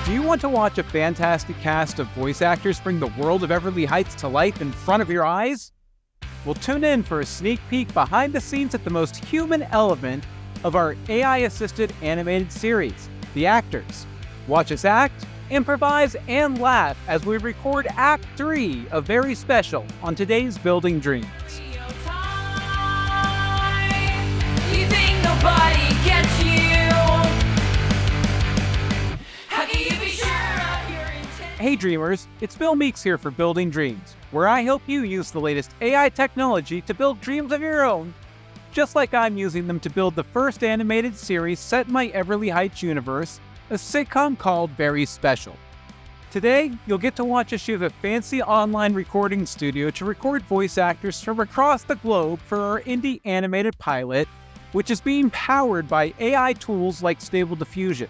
Do you want to watch a fantastic cast of voice actors bring the world of Everly Heights to life in front of your eyes? Well, tune in for a sneak peek behind the scenes at the most human element of our AI-assisted animated series, The Actors. Watch us act, improvise, and laugh as we record Act 3 of Very Special on today's Building Dreams. You think nobody gets you? How can you be sure of your intent? Hey Dreamers, it's Bill Meeks here for Building Dreams, where I help you use the latest AI technology to build dreams of your own, just like I'm using them to build the first animated series set in my Everly Heights universe, a sitcom called Very Special. Today, you'll get to watch us use a fancy online recording studio to record voice actors from across the globe for our indie animated pilot, which is being powered by AI tools like Stable Diffusion.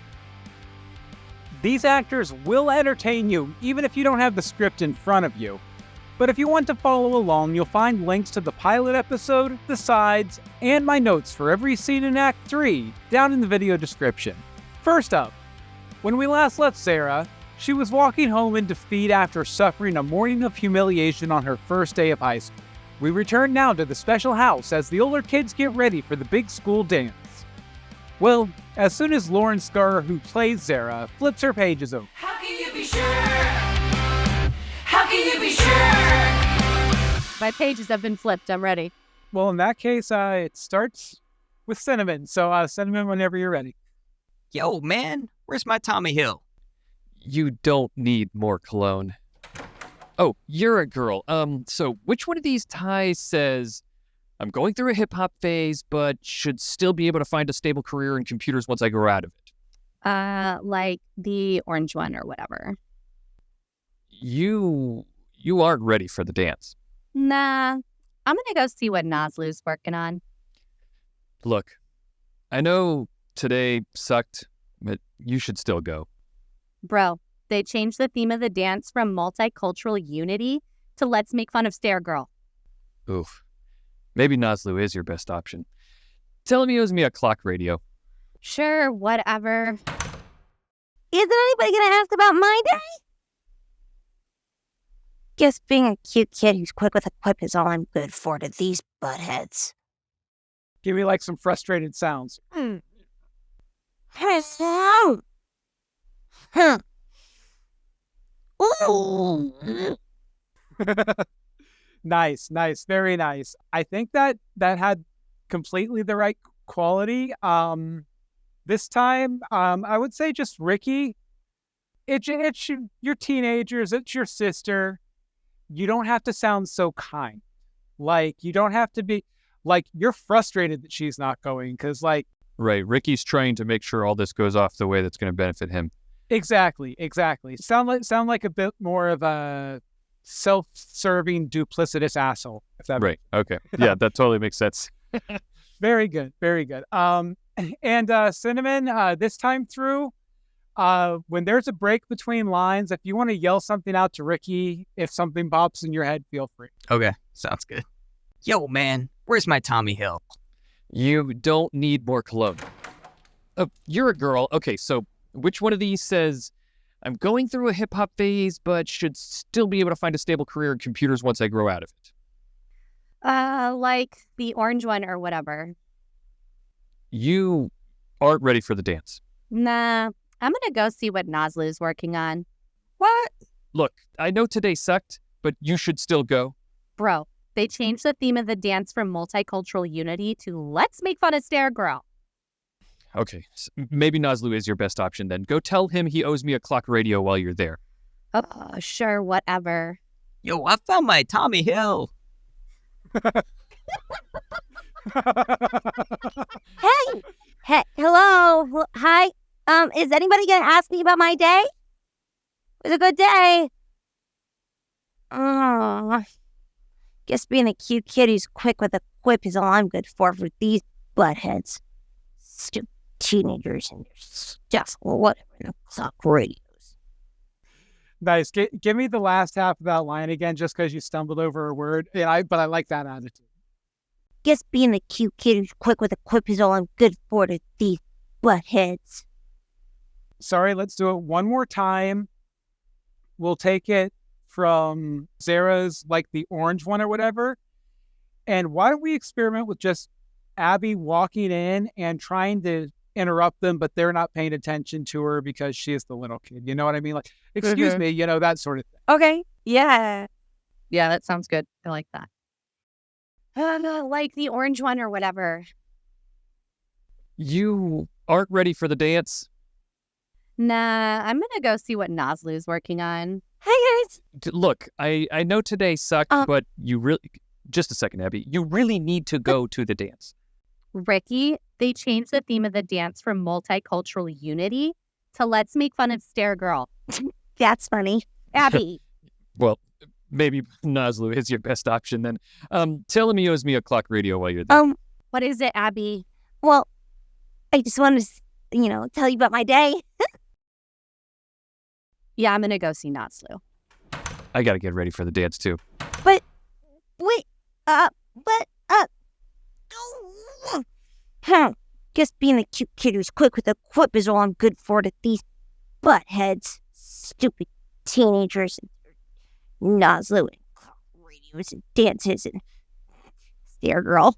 These actors will entertain you, even if you don't have the script in front of you. But if you want to follow along, you'll find links to the pilot episode, the sides, and my notes for every scene in Act 3 down in the video description. First up, when we last left Zara, she was walking home in defeat after suffering a morning of humiliation on her first day of high school. We return now to the special house as the older kids get ready for the big school dance. Well, as soon as Laurin Skarr, who plays Zara, flips her pages over. How can you be sure? How can you be sure? My pages have been flipped. I'm ready. Well, in that case, it starts with Cinnamon. So, Cinnamon, whenever you're ready. Yo, man, where's my Tommy Hill? You don't need more cologne. Oh, you're a girl. So which one of these ties says, I'm going through a hip-hop phase, but should still be able to find a stable career in computers once I grow out of it? Like the orange one or whatever. You aren't ready for the dance. Nah, I'm gonna go see what Nosloo's working on. Look, I know today sucked, but you should still go. Bro, they changed the theme of the dance from multicultural unity to let's make fun of Stare Girl. Oof. Maybe Nosloo is your best option. Tell him he owes me a clock radio. Sure, whatever. Isn't anybody gonna ask about my day? Guess being a cute kid who's quick with a quip is all I'm good for to these buttheads. Give me like some frustrated sounds. Nice, very nice. I think that had completely the right quality. This time, I would say just Ricky. It's your teenagers. It's your sister. You don't have to sound so kind. Like, you don't have to be like, you're frustrated that she's not going because, like, right. Ricky's trying to make sure all this goes off the way that's going to benefit him. Exactly. Sound like a bit more of a self-serving, duplicitous asshole. If that right. Okay. Yeah, that totally makes sense. Very good. And Cinnamon, this time through, when there's a break between lines, if you want to yell something out to Ricky, if something pops in your head, feel free. Okay, sounds good. Yo, man, where's my Tommy Hill? You don't need more cologne. Oh, you're a girl. Okay, so which one of these says, I'm going through a hip-hop phase, but should still be able to find a stable career in computers once I grow out of it? Like the orange one or whatever. You aren't ready for the dance. Nah, I'm gonna go see what Nosloo's working on. What? Look, I know today sucked, but you should still go. Bro, they changed the theme of the dance from multicultural unity to let's make fun of Stare Girl. Okay, maybe Nosloo is your best option then. Go tell him he owes me a clock radio while you're there. Oh, sure, whatever. Yo, I found my Tommy Hill. Hey, hello, hi. Is anybody gonna ask me about my day? It was a good day. Guess being a cute kid who's quick with a quip is all I'm good for these buttheads. Stupid teenagers and their stuff or whatever in the clock radios. Nice. Give me the last half of that line again, just because you stumbled over a word. Yeah, but I like that attitude. Guess being the cute kid who's quick with a quip is all I'm good for to these buttheads. Sorry, let's do it one more time. We'll take it from Zara's, like the orange one or whatever. And why don't we experiment with just Abby walking in and trying to interrupt them, but they're not paying attention to her because she is the little kid. You know what I mean? Like, excuse me, that sort of thing. Okay. Yeah. Yeah, that sounds good. I like that. Like the orange one or whatever. You aren't ready for the dance? Nah, I'm gonna go see what Nosloo's working on. Hey, guys. Look, I know today sucked, but you really... Just a second, Abby. You really need to go to the dance. Ricky, they changed the theme of the dance from multicultural unity to let's make fun of Stare Girl. That's funny. Abby. Well, maybe Nosloo is your best option then. Tell him he owes me a clock radio while you're there. What is it, Abby? Well, I just wanted to, tell you about my day. Yeah, I'm gonna go see Nosloo. I gotta get ready for the dance too. Wait, Just being a cute kid who's quick with a quip is all I'm good for to these buttheads. Stupid teenagers and Nosloo and radios and dances and Stare Girl.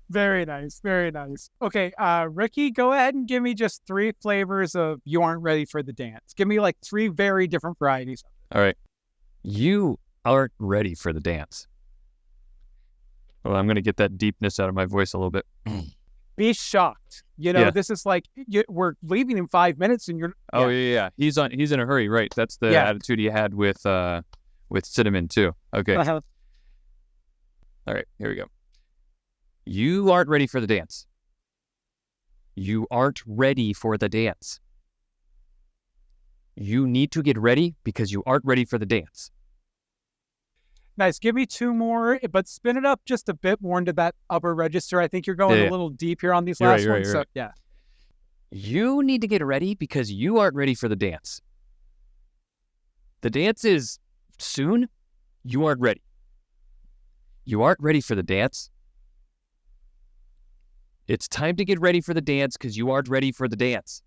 Very nice. Very nice. Okay, Ricky, go ahead and give me just 3 flavors of you aren't ready for the dance. Give me like 3 very different varieties. All right. You aren't ready for the dance. Well, I'm going to get that deepness out of my voice a little bit. Be shocked. This is like, we're leaving in 5 minutes and you're... Oh, yeah. He's in a hurry, right? That's the attitude he had with Cinnamon, too. Okay. All right, here we go. You aren't ready for the dance. You aren't ready for the dance. You need to get ready because you aren't ready for the dance. Nice. Give me 2 more, but spin it up just a bit more into that upper register. I think you're going a little deep here on these last ones. So, yeah. You need to get ready because you aren't ready for the dance. The dance is soon. You aren't ready. You aren't ready for the dance. It's time to get ready for the dance because you aren't ready for the dance.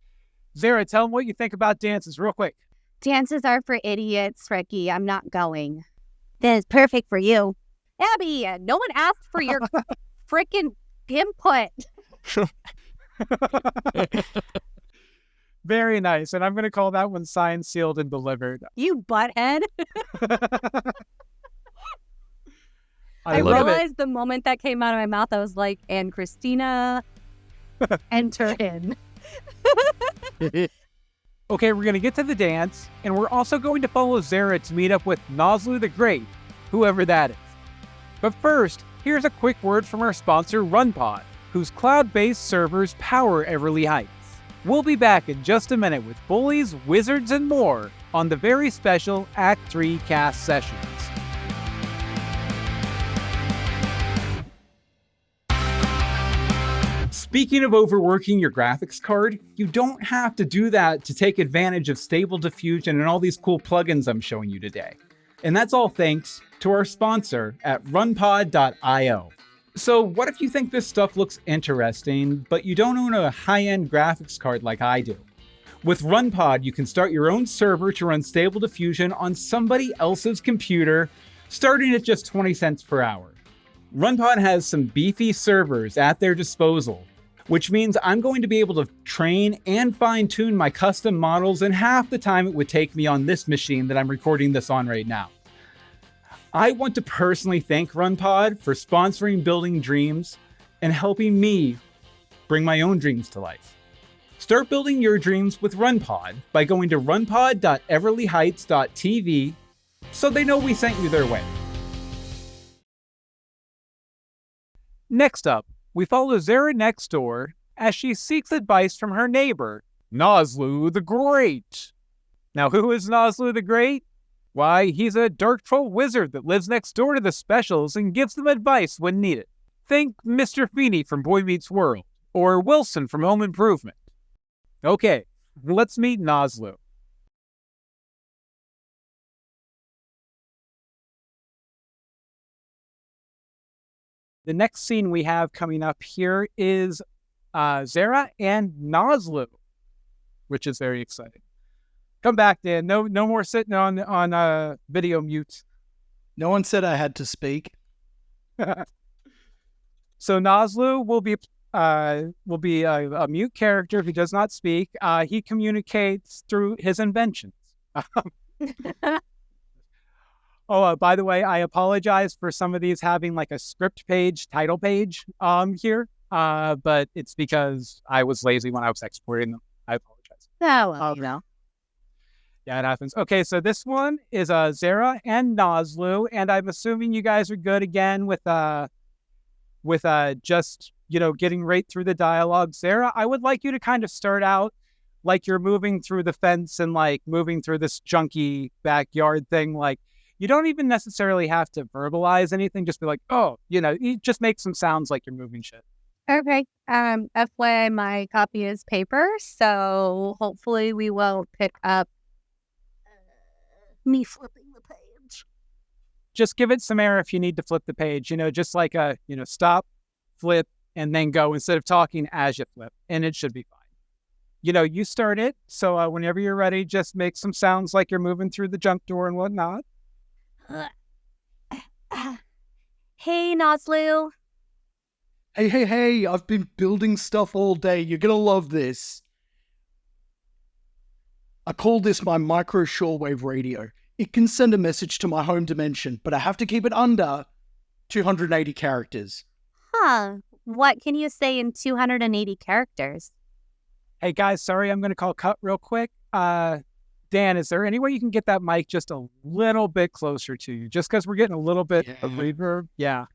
Zara, tell them what you think about dances real quick. Dances are for idiots, Ricky. I'm not going. That is perfect for you. Abby, no one asked for your freaking input. Very nice. And I'm going to call that one signed, sealed, and delivered. You butthead. I love realized the moment that came out of my mouth, I was like, and Kristyna, enter in. Okay, we're going to get to the dance, and we're also going to follow Zara to meet up with Nosloo the Great, whoever that is. But first, here's a quick word from our sponsor, Runpod, whose cloud-based servers power Everly Heights. We'll be back in just a minute with bullies, wizards, and more on the very special Act 3 cast sessions. Speaking of overworking your graphics card, you don't have to do that to take advantage of Stable Diffusion and all these cool plugins I'm showing you today. And that's all thanks to our sponsor at runpod.io. So what if you think this stuff looks interesting, but you don't own a high-end graphics card like I do? With Runpod, you can start your own server to run Stable Diffusion on somebody else's computer, starting at just 20 cents per hour. Runpod has some beefy servers at their disposal, which means I'm going to be able to train and fine-tune my custom models in half the time it would take me on this machine that I'm recording this on right now. I want to personally thank Runpod for sponsoring Building Dreams and helping me bring my own dreams to life. Start building your dreams with Runpod by going to runpod.everlyheights.tv so they know we sent you their way. Next up, we follow Zara next door as she seeks advice from her neighbor, Nosloo the Great. Now, who is Nosloo the Great? Why, he's a dark troll wizard that lives next door to the specials and gives them advice when needed. Think Mr. Feeney from Boy Meets World, or Wilson from Home Improvement. Okay, let's meet Nosloo. The next scene we have coming up here is Zara and Nosloo, which is very exciting. Come back, Dan. No more sitting on video mute. No one said I had to speak. So Nosloo will be a mute character who does not speak. He communicates through his inventions. Oh, by the way, I apologize for some of these having like a script page, title page here, but it's because I was lazy when I was exporting them. I apologize. Oh, well, you know. Yeah, it happens. Okay, so this one is Zara and Nosloo, and I'm assuming you guys are good again with just, getting right through the dialogue. Zara, I would like you to kind of start out like you're moving through the fence and like moving through this junky backyard thing. Like, you don't even necessarily have to verbalize anything. Just be like, oh, you just make some sounds like you're moving shit. Okay. FYI, my copy is paper, so hopefully we won't pick up me flipping the page. Just give it some air if you need to flip the page. Just like stop, flip, and then go instead of talking as you flip, and it should be fine. You start it, so whenever you're ready, just make some sounds like you're moving through the junk door and whatnot. Hey, Nosloo. Hey, I've been building stuff all day. You're gonna love this. I call this my micro shortwave radio. It can send a message to my home dimension, but I have to keep it under 280 characters. Huh. What can you say in 280 characters? Hey, guys, sorry, I'm going to call cut real quick. Dan, is there any way you can get that mic just a little bit closer to you? Just because we're getting a little bit of reverb. Yeah.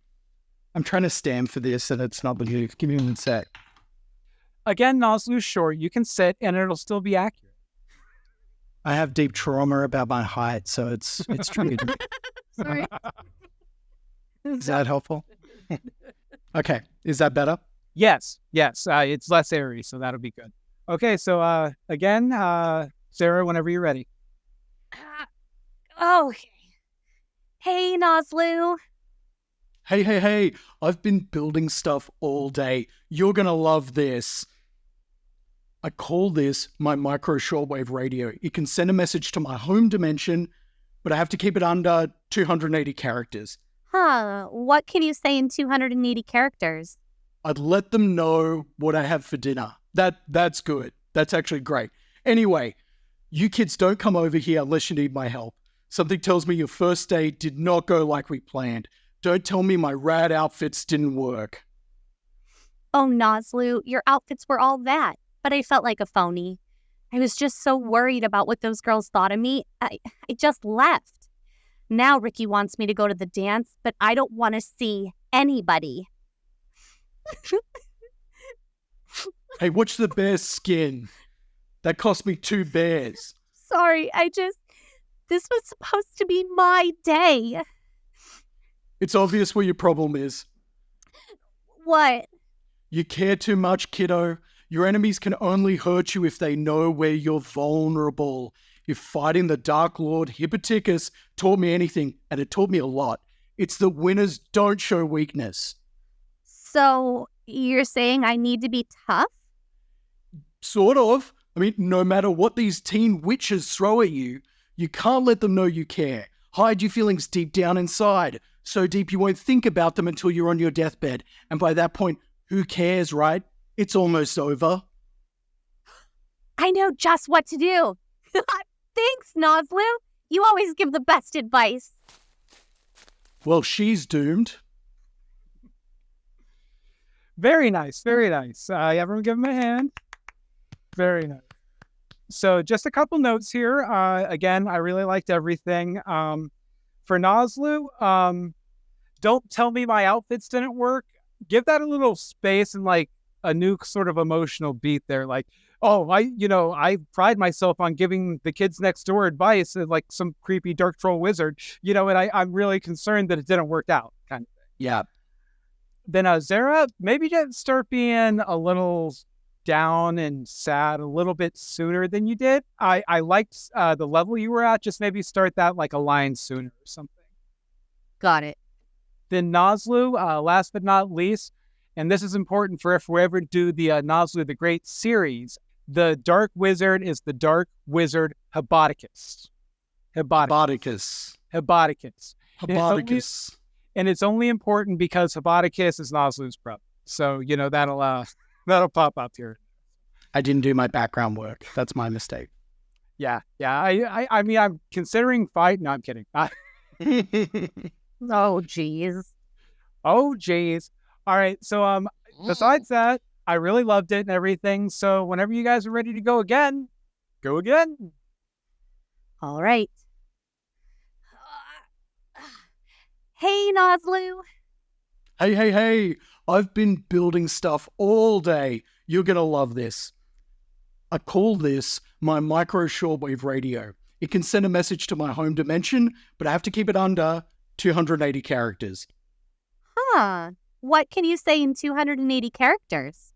I'm trying to stand for this, and it's not the move. Give me one sec. Again, Nosloo's short. You can sit, and it'll still be accurate. I have deep trauma about my height, so it's tricky. Sorry. Is that helpful? Okay. Is that better? Yes. It's less airy, so that'll be good. Okay, so again, Zara, whenever you're ready. Okay. Hey, Nosloo. Hey. I've been building stuff all day. You're going to love this. I call this my micro shortwave radio. It can send a message to my home dimension, but I have to keep it under 280 characters. Huh. What can you say in 280 characters? I'd let them know what I have for dinner. That's good. That's actually great. Anyway, you kids don't come over here unless you need my help. Something tells me your first date did not go like we planned. Don't tell me my rad outfits didn't work. Oh, Nosloo, your outfits were all that, but I felt like a phony. I was just so worried about what those girls thought of me. I just left. Now Ricky wants me to go to the dance, but I don't want to see anybody. Hey, watch the bear's skin. That cost me 2 bears. Sorry, this was supposed to be my day. It's obvious what your problem is. What? You care too much, kiddo. Your enemies can only hurt you if they know where you're vulnerable. If fighting the Dark Lord Hippoticus taught me anything, and it taught me a lot, it's that winners don't show weakness. So, you're saying I need to be tough? Sort of. I mean, no matter what these teen witches throw at you, you can't let them know you care. Hide your feelings deep down inside. So deep you won't think about them until you're on your deathbed. And by that point, who cares, right? It's almost over. I know just what to do. Thanks, Nosloo. You always give the best advice. Well, she's doomed. Very nice. Everyone give him a hand. Very nice. So just a couple notes here. Again, I really liked everything. For Nosloo, don't tell me my outfits didn't work. Give that a little space and like a new sort of emotional beat there. Like, oh, I pride myself on giving the kids next door advice like some creepy dark troll wizard, and I'm really concerned that it didn't work out kind of thing. Yeah. Then Zara, maybe just start being a little down and sad a little bit sooner than you did. I liked the level you were at. Just maybe start that like a line sooner or something. Got it. Then Nosloo, last but not least, And this is important for if we ever do the Nosloo the Great series. The Dark Wizard is the Dark Wizard Hiboticus. Hiboticus. Hiboticus. Hiboticus. And it's only important because Hiboticus is Nosloo's brother. So, that'll pop up here. I didn't do my background work. That's my mistake. Yeah. I mean, I'm considering fight. No, I'm kidding. Oh, jeez. Oh, geez. All right. So, besides that, I really loved it and everything. So, whenever you guys are ready to go again, go again. All right. Hey, Nosloo. Hey. I've been building stuff all day. You're going to love this. I call this my micro shortwave radio. It can send a message to my home dimension, but I have to keep it under 280 characters. Huh. What can you say in 280 characters?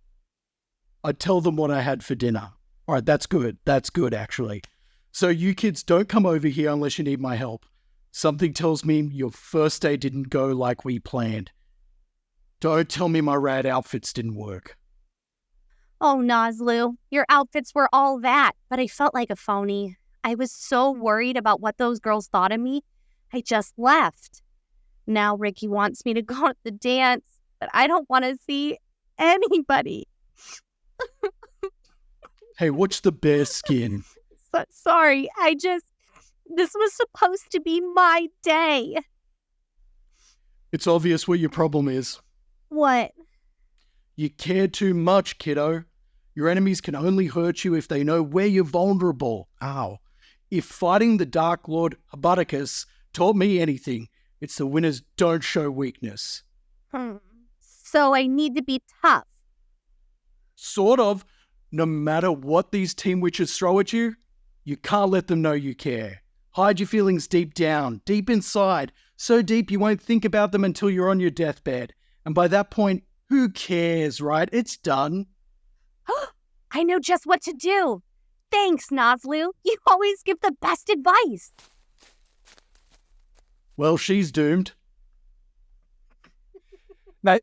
I tell them what I had for dinner. All right, that's good. That's good, actually. So you kids don't come over here unless you need my help. Something tells me your first day didn't go like we planned. Don't tell me my rad outfits didn't work. Oh, Nosloo, your outfits were all that, but I felt like a phony. I was so worried about what those girls thought of me, I just left. Now Ricky wants me to go to the dance, but I don't want to see anybody. Hey, watch the bear skin. Sorry, this was supposed to be my day. It's obvious what your problem is. What? You care too much, kiddo. Your enemies can only hurt you if they know where you're vulnerable. Ow. If fighting the Dark Lord Hiboticus taught me anything, it's the winners don't show weakness. So I need to be tough. Sort of. No matter what these team witches throw at you, you can't let them know you care. Hide your feelings deep down, deep inside, so deep you won't think about them until you're on your deathbed. And by that point, who cares, right? It's done. I know just what to do. Thanks, Nosloo. You always give the best advice. Well, she's doomed. Now,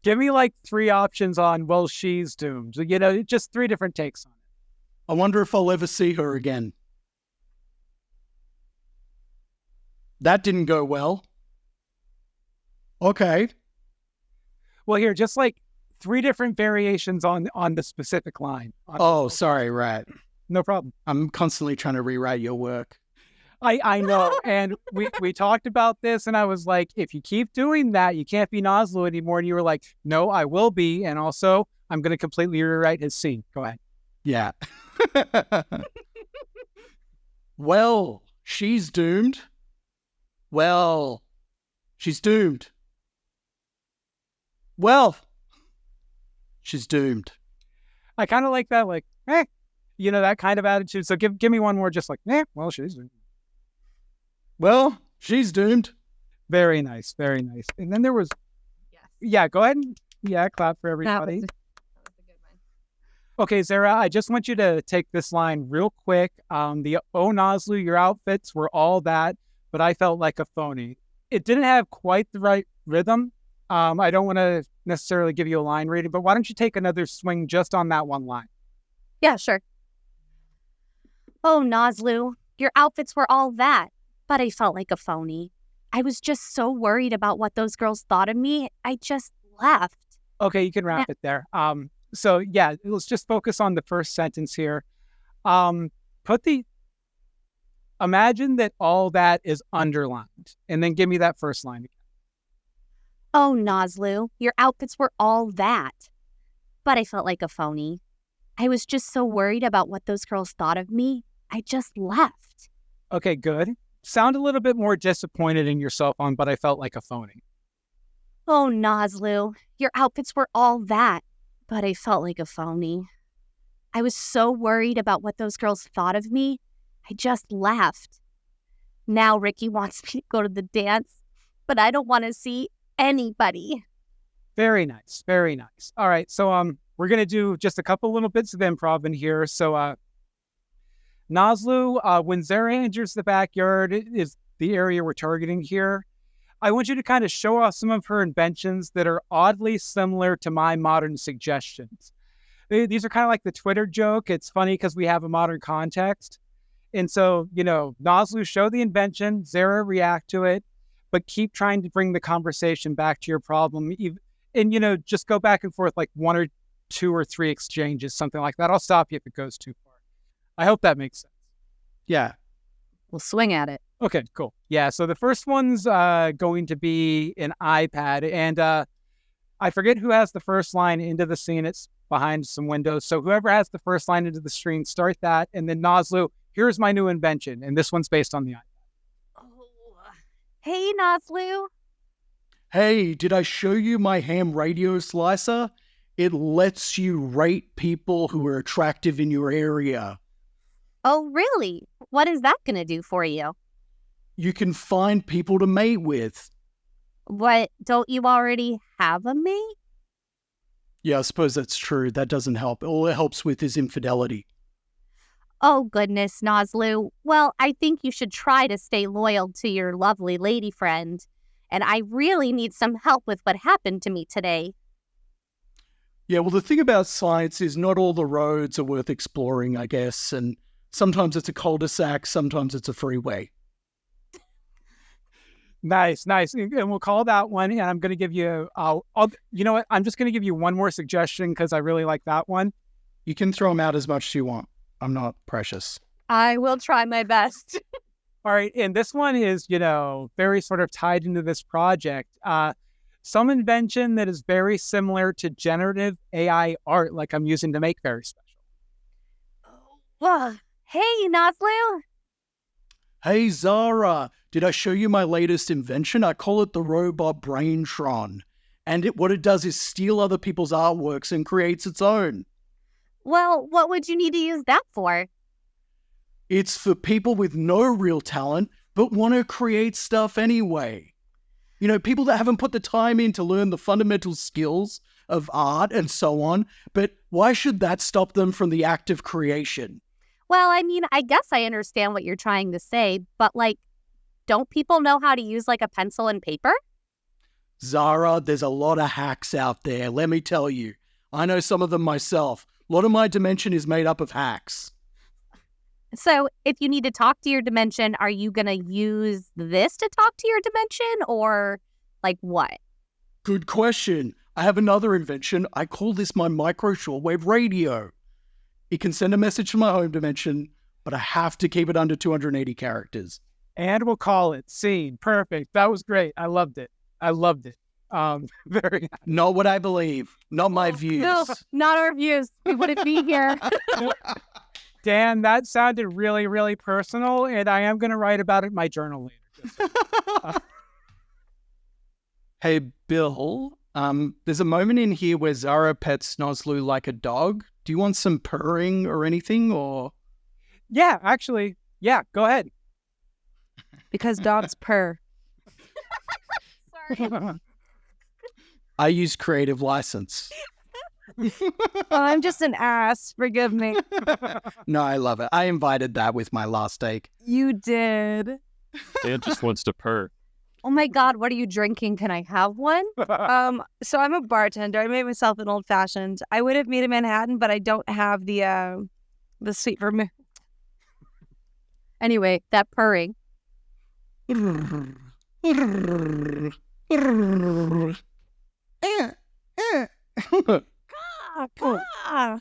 give me like 3 options on, well, she's doomed. Just 3 different takes on it. I wonder if I'll ever see her again. That didn't go well. Okay. Well, here, just like 3 different variations on the specific line. Oh, sorry, right. No problem. I'm constantly trying to rewrite your work. I know. And we talked about this, and I was like, if you keep doing that, you can't be Nosloo anymore. And you were like, no, I will be. And also, I'm going to completely rewrite his scene. Go ahead. Yeah. Well, she's doomed. Well, she's doomed. Well, she's doomed. I kind of like that, like, that kind of attitude. So give me one more, just like, well, she's doomed. Well, she's doomed. Very nice, very nice. And then there was, yeah, go ahead and, clap for everybody. That was a good one. Okay, Zara, I just want you to take this line real quick. The "Oh, Nosloo, your outfits were all that, but I felt like a phony." It didn't have quite the right rhythm. I don't want to necessarily give you a line reading, but why don't you take another swing just on that one line? Yeah, sure. Oh, Nosloo, your outfits were all that, but I felt like a phony. I was just so worried about what those girls thought of me, I just left. Okay, you can wrap it there. So yeah, let's just focus on the first sentence here. Imagine that all that is underlined, and then give me that first line again. Oh, Nosloo, your outfits were all that, but I felt like a phony. I was just so worried about what those girls thought of me, I just left. Okay, good. Sound a little bit more disappointed in yourself on, but I felt like a phony. Oh, Nosloo, your outfits were all that, but I felt like a phony. I was so worried about what those girls thought of me, I just left. Now Ricky wants me to go to the dance, but I don't want to see anybody. Very nice, very nice. All right, so we're gonna do just a couple little bits of improv in here. So Nosloo, when Zara enters the backyard, is the area we're targeting here. I want you to kind of show off some of her inventions that are oddly similar to my modern suggestions. These are kind of like the Twitter joke. It's funny because we have a modern context. And so, Nosloo, show the invention, Zara react to it, but keep trying to bring the conversation back to your problem. And, just go back and forth like 1 or 2 or 3 exchanges, something like that. I'll stop you if it goes too far. I hope that makes sense. Yeah. We'll swing at it. Okay, cool. Yeah, so the first one's going to be an iPad. And I forget who has the first line into the scene. It's behind some windows. So whoever has the first line into the screen, start that. And then Nosloo, here's my new invention. And this one's based on the iPad. Hey, Nosloo. Hey, did I show you my ham radio slicer? It lets you rate people who are attractive in your area. Oh, really? What is that going to do for you? You can find people to mate with. What, don't you already have a mate? Yeah, I suppose that's true. That doesn't help. All it helps with is infidelity. Oh, goodness, Nosloo. Well, I think you should try to stay loyal to your lovely lady friend. And I really need some help with what happened to me today. Yeah, well, the thing about science is not all the roads are worth exploring, I guess. And sometimes it's a cul-de-sac, sometimes it's a freeway. Nice. And we'll call that one. And I'm going to give you, you know what? I'm just going to give you one more suggestion because I really like that one. You can throw them out as much as you want. I'm not precious. I will try my best. All right. And this one is, very sort of tied into this project. Some invention that is very similar to generative AI art, like I'm using to make very special. Whoa. Hey, Nosloo. Hey, Zara, did I show you my latest invention? I call it the robot Braintron. And what it does is steal other people's artworks and creates its own. Well, what would you need to use that for? It's for people with no real talent, but want to create stuff anyway. People that haven't put the time in to learn the fundamental skills of art and so on, but why should that stop them from the act of creation? Well, I mean, I guess I understand what you're trying to say, but don't people know how to use a pencil and paper? Zara, there's a lot of hacks out there, let me tell you. I know some of them myself. A lot of my dimension is made up of hacks. So if you need to talk to your dimension, are you going to use this to talk to your dimension or what? Good question. I have another invention. I call this my micro shortwave radio. It can send a message to my home dimension, but I have to keep it under 280 characters. And we'll call it scene. Perfect. That was great. I loved it. Very. Not what I believe. Not my views. No, not our views. We wouldn't be here. Dan, that sounded really, really personal, and I am going to write about it in my journal later. Hey, Bill, there's a moment in here where Zara pets Nosloo like a dog. Do you want some purring or anything, or? Yeah, actually. Yeah, go ahead. Because dogs purr. Sorry. I use creative license. I'm just an ass. Forgive me. No, I love it. I invited that with my last take. You did. Dan just wants to purr. Oh my God, what are you drinking? Can I have one? So I'm a bartender. I made myself an old fashioned. I would have made a Manhattan, but I don't have the sweet vermouth. Anyway, that purring.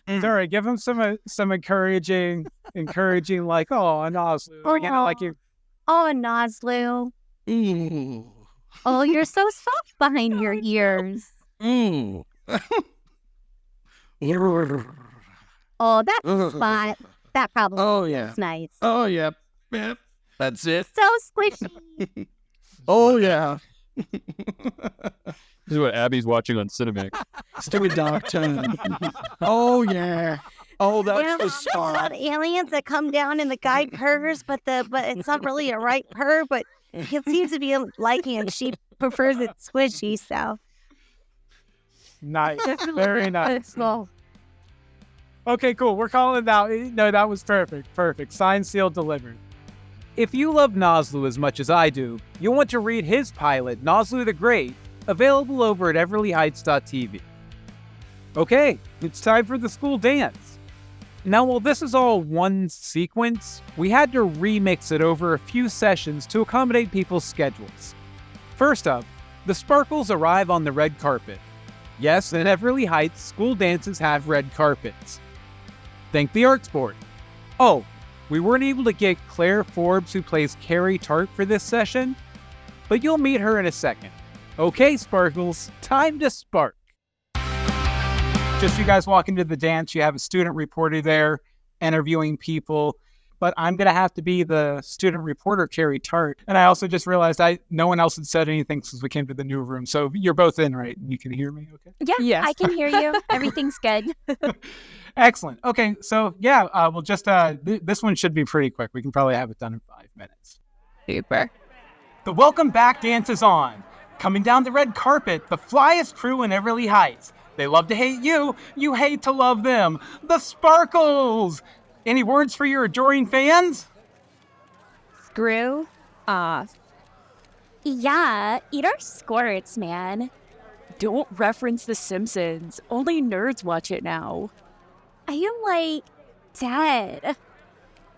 Sorry, give him some encouraging, like, oh, Nosloo, you. Oh, Nosloo. Ooh. Oh, you're so soft behind your ears. Ooh. Oh, that spot. That probably is nice. Oh, yeah. Yep. That's it. So squishy. Oh, yeah. This is what Abby's watching on Cinemax. Let's do a dark turn. Oh, yeah. Oh, that's the It's spot. about aliens that come down and the guy purrs, but it's not really a right purr, but he seems to be liking it. She prefers it squishy, so. Nice. Very nice. Well, Okay, cool. We're calling it out. No, that was perfect. Perfect. Signed, sealed, delivered. If you love Nosloo as much as I do, you'll want to read his pilot, Nosloo the Great, available over at everlyheights.tv. Okay, it's time for the school dance. Now, while this is all one sequence, we had to remix it over a few sessions to accommodate people's schedules. First up, the Sparkles arrive on the red carpet. Yes, in Everly Heights, school dances have red carpets. Thank the Arts Board. Oh, we weren't able to get Claire Forbes, who plays Carrie Tart, for this session, but you'll meet her in a second. Okay, Sparkles, time to spark. Just you guys walk into the dance, you have a student reporter there interviewing people, but I'm going to have to be the student reporter, Carrie Tart. And I also just realized no one else had said anything since we came to the new room, so you're both in, right? You can hear me okay? Yeah, Yes. I can hear you. Everything's good. Excellent. Okay, so we'll just, this one should be pretty quick. We can probably have it done in 5 minutes. Super. The Welcome Back dance is on. Coming down the red carpet, the flyest crew in Everly Heights. They love to hate you, you hate to love them. The Sparkles! Any words for your adoring fans? Screw off. Yeah, eat our squirts, man. Don't reference The Simpsons. Only nerds watch it now. I am like dead.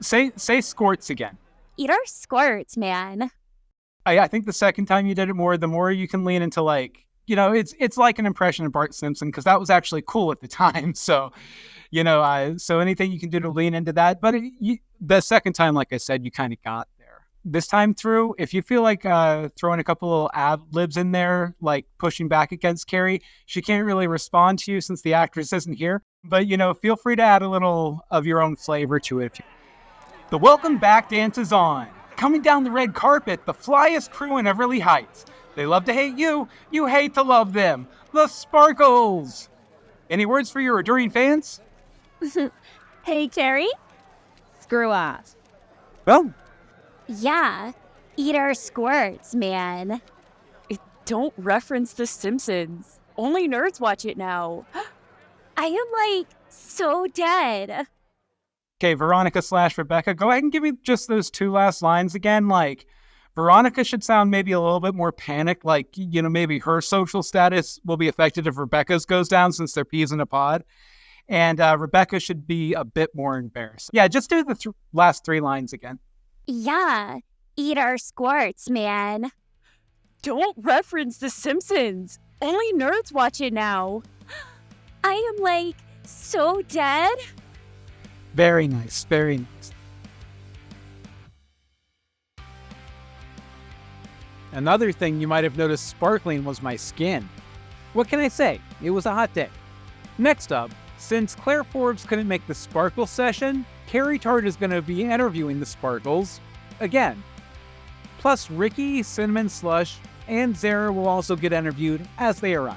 Say squirts again. Eat our squirts, man. I think the second time you did it more, the more you can lean into it's like an impression of Bart Simpson, because that was actually cool at the time. So, so anything you can do to lean into that. But the second time, like I said, you kind of got there. This time through, if you feel like throwing a couple little ad libs in there, like pushing back against Carrie, she can't really respond to you since the actress isn't here. But, feel free to add a little of your own flavor to it. The Welcome Back dance is on. Coming down the red carpet, the flyest crew in Everly Heights. They love to hate you, you hate to love them. The Sparkles! Any words for your adoring fans? Hey, Carrie? Screw off. Well, Yeah, eat our squirts, man. Don't reference The Simpsons. Only nerds watch it now. I am like so dead. okay, Veronica/Rebecca, go ahead and give me just those 2 last lines again. Like, Veronica should sound maybe a little bit more panicked, like, maybe her social status will be affected if Rebecca's goes down since they're peas in a pod. And Rebecca should be a bit more embarrassed. Yeah, just do the last 3 lines again. Yeah, eat our squirts, man. Don't reference The Simpsons. Only nerds watch it now. I am like so dead. Very nice, very nice. Another thing you might have noticed sparkling was my skin. What can I say? It was a hot day. Next up, since Claire Forbes couldn't make the Sparkle session, Carrie Tart is going to be interviewing the Sparkles again. Plus, Ricky, Cinnamon Slush, and Zara will also get interviewed as they arrive.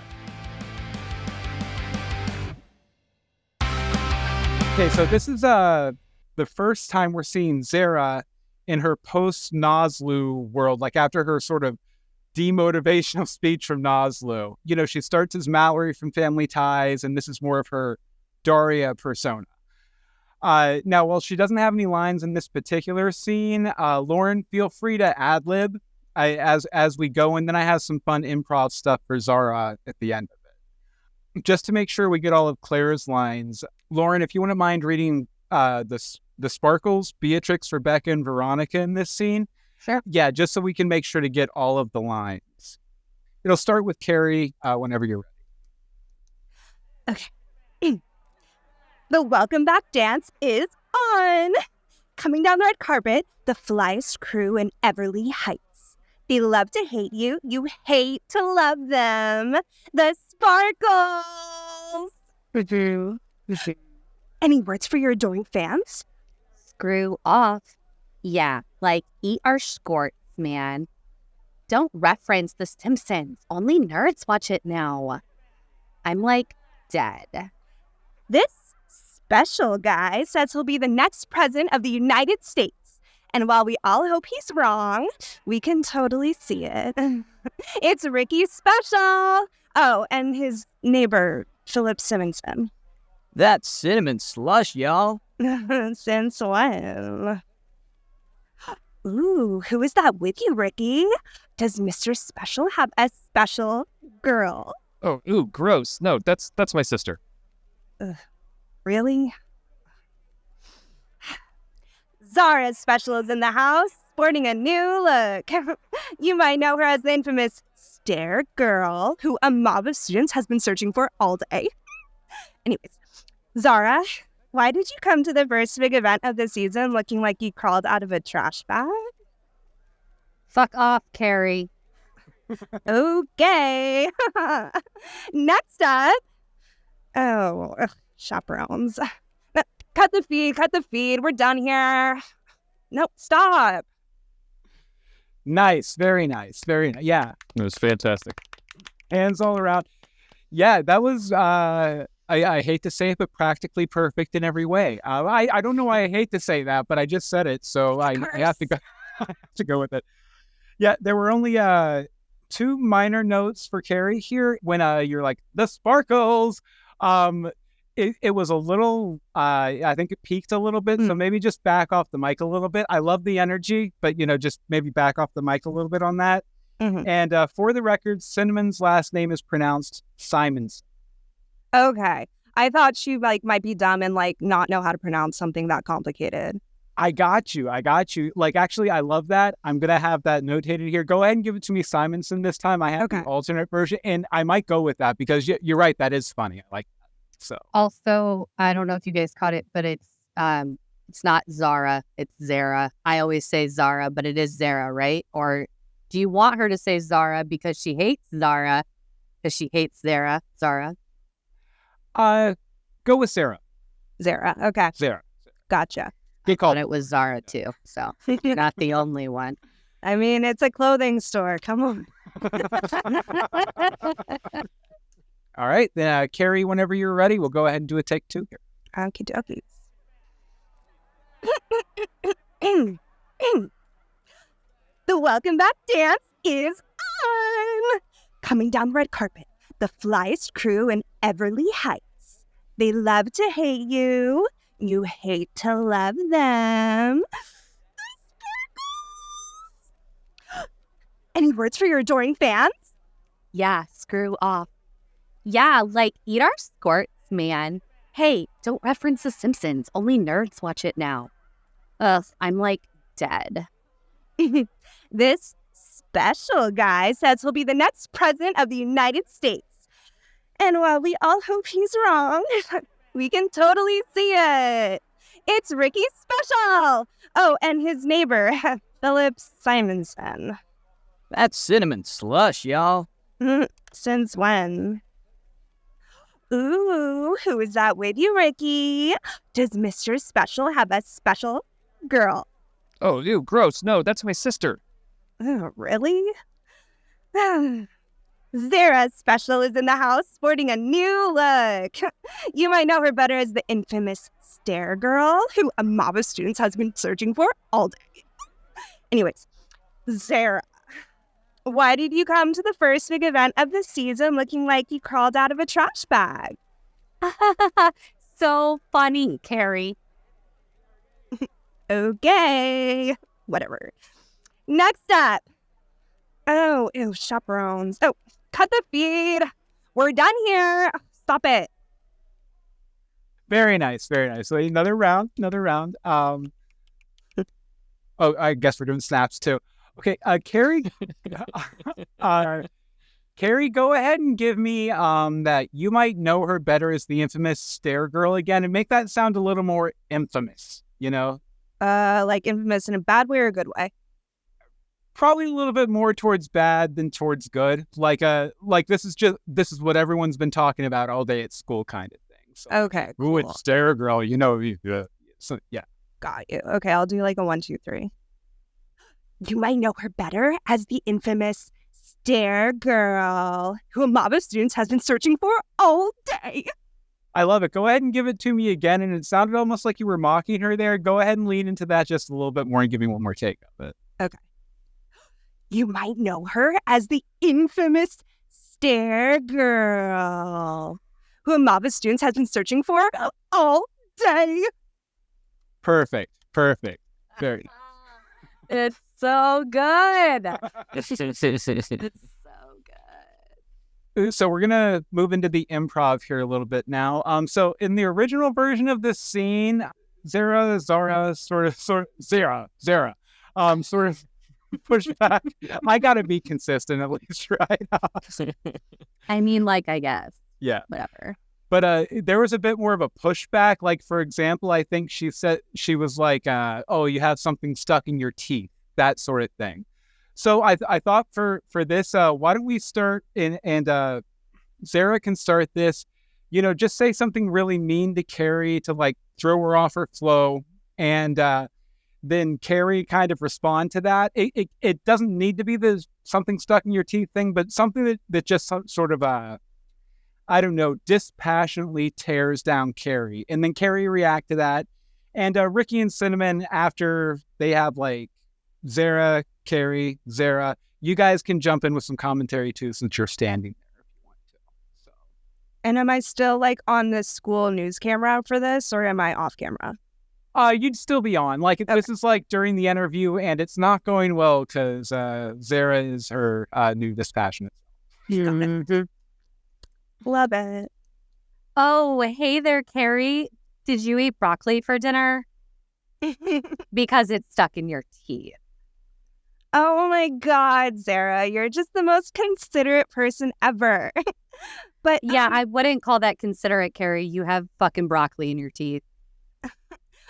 Okay, so this is the first time we're seeing Zara in her post-Nosloo world, like after her sort of demotivational speech from Nosloo. She starts as Mallory from Family Ties, and this is more of her Daria persona. Now, while she doesn't have any lines in this particular scene, Laurin, feel free to ad-lib as we go, and then I have some fun improv stuff for Zara at the end of it. Just to make sure we get all of Claire's lines, Laurin, if you wouldn't mind reading the Sparkles, Beatrix, Rebecca, and Veronica in this scene. Sure. Yeah, just so we can make sure to get all of the lines. It'll start with Carrie whenever you're ready. Okay. The Welcome Back dance is on. Coming down the red carpet, the flyest crew in Everly Heights. They love to hate you, you hate to love them. The Sparkles! Any words for your adoring fans? Screw off. Yeah, like eat our squirts, man. Don't reference The Simpsons. Only nerds watch it now. I'm like dead. This special guy says he'll be the next president of the United States. And while we all hope he's wrong, we can totally see it. It's Ricky's special. Oh, and his neighbor, Philip Simonson. That's cinnamon slush, y'all. Since when? Ooh, who is that with you, Ricky? Does Mr. Special have a special girl? Oh, ooh, gross. No, that's my sister. Really? Zara's Special is in the house, sporting a new look. You might know her as the infamous Stare Girl, who a mob of students has been searching for all day. Anyways, Zara, why did you come to the first big event of the season looking like you crawled out of a trash bag? Fuck off, Carrie. Okay. Next up. Oh, chaperones. Cut the feed. We're done here. Nope, stop. Nice, very nice, very nice. Yeah, It was fantastic. hands all around. Yeah, that was, I hate to say it, but practically perfect in every way. I don't know why I hate to say that, but I just said it, so I have to go. I have to go with it. Yeah, there were only two minor notes for Carrie here. When you're like the sparkles, it was a little. I think it peaked a little bit, so maybe just back off the mic a little bit. I love the energy, but just maybe back off the mic a little bit on that. Mhm. And for the record, Cinnamon's last name is pronounced Simons. Okay. I thought she might be dumb and not know how to pronounce something that complicated. I got you. Actually, I love that. I'm going to have that notated here. Go ahead and give it to me Simonson this time. I have the alternate version, and I might go with that because you're right. That is funny. I like that. So Also, I don't know if you guys caught it, but it's not Zara, it's Zara. I always say Zara, but it is Zara, right? Or do you want her to say Zara because she hates Zara because she hates Zara? go with Sarah. Zara. Okay. Zara. Gotcha. Get I called. thought it was Zara too, so not the only one. I mean, it's a clothing store. Come on. All right, then Carrie, whenever you're ready, we'll go ahead and do a take 2 here. Okie dokies. The welcome back dance is on. Coming down the red carpet, the flyest crew in Everly Heights. They love to hate you. You hate to love them. Any words for your adoring fans? Yeah, screw off. Yeah, eat our squirts, man. Hey, don't reference The Simpsons. Only nerds watch it now. Ugh, I'm dead. This special guy says he'll be the next president of the United States. And while we all hope he's wrong, we can totally see it. It's Ricky Special. Oh, and his neighbor, Philip Simonson. That's cinnamon slush, y'all. Since when? Ooh, who is that with you, Ricky? Does Mr. Special have a special girl? Oh, ew, gross. No, that's my sister. Oh, really? Zara's Special is in the house, sporting a new look. You might know her better as the infamous Stare Girl, who a mob of students has been searching for all day. Anyways, Zara, why did you come to the first big event of the season looking like you crawled out of a trash bag? So funny, Carrie. Okay, whatever. Next up. Oh, ew, chaperones. Oh, cut the feed. We're done here. Stop it. Very nice, very nice. So another round. Oh, I guess we're doing snaps too. Okay, Carrie. Carrie, go ahead and give me that you might know her better as the infamous Stare Girl again, and make that sound a little more infamous. Infamous in a bad way or a good way? Probably a little bit more towards bad than towards good. This is what everyone's been talking about all day at school, kind of thing. So, Okay, ooh, cool. it's Stare Girl. So yeah. Got you. Okay, I'll do a 1, 2, 3. You might know her better as the infamous Stare Girl, who a mob of students has been searching for all day. I love it. Go ahead and give it to me again. And it sounded almost like you were mocking her there. Go ahead and lean into that just a little bit more and give me one more take of it. Okay. You might know her as the infamous Stare Girl, who a mob of students has been searching for all day. Perfect. Very It's so good. It's so good. So we're gonna move into the improv here a little bit now. So in the original version of this scene, Zara, sort of push back. I gotta be consistent at least, right? I mean, like, I guess. Yeah. Whatever. But there was a bit more of a pushback. Like, for example, I think she said, she was like, oh, you have something stuck in your teeth, that sort of thing. So I thought for this, why don't we start and Zara can start this, just say something really mean to Carrie to like throw her off her flow, and then Carrie kind of respond to that. It doesn't need to be the something stuck in your teeth thing, but something that just sort of I don't know, dispassionately tears down Carrie. And then Carrie react to that. And Ricky and Cinnamon, after they have like Zara, Carrie, Zara, you guys can jump in with some commentary too, since you're standing there if you want to. So. And am I still like on the school news camera for this, or am I off camera? You'd still be on. Like, This is like during the interview, and it's not going well because Zara is her new dispassionate. Love it. Oh, hey there, Carrie. Did you eat broccoli for dinner? Because it's stuck in your teeth. Oh my God, Zara, you're just the most considerate person ever. But Yeah, I wouldn't call that considerate, Carrie. You have fucking broccoli in your teeth.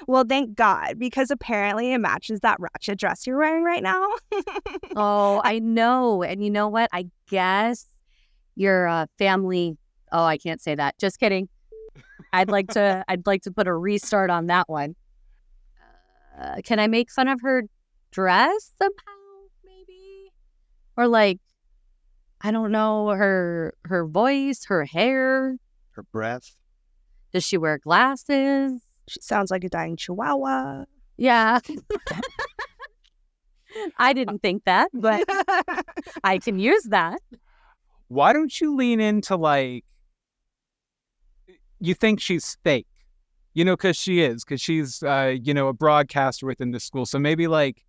well, thank God, because apparently it matches that ratchet dress you're wearing right now. Oh, I know. And you know what? I guess your family. Oh, I can't say that. Just kidding. I'd like to put a restart on that one. Can I make fun of her dress somehow, maybe? Or like, I don't know, her voice, her hair, Her breath. does she wear glasses? She sounds like a dying chihuahua. Yeah. I didn't think that, but I can use that. Why don't you lean into like, you think she's fake, because she's, a broadcaster within the school. So maybe like,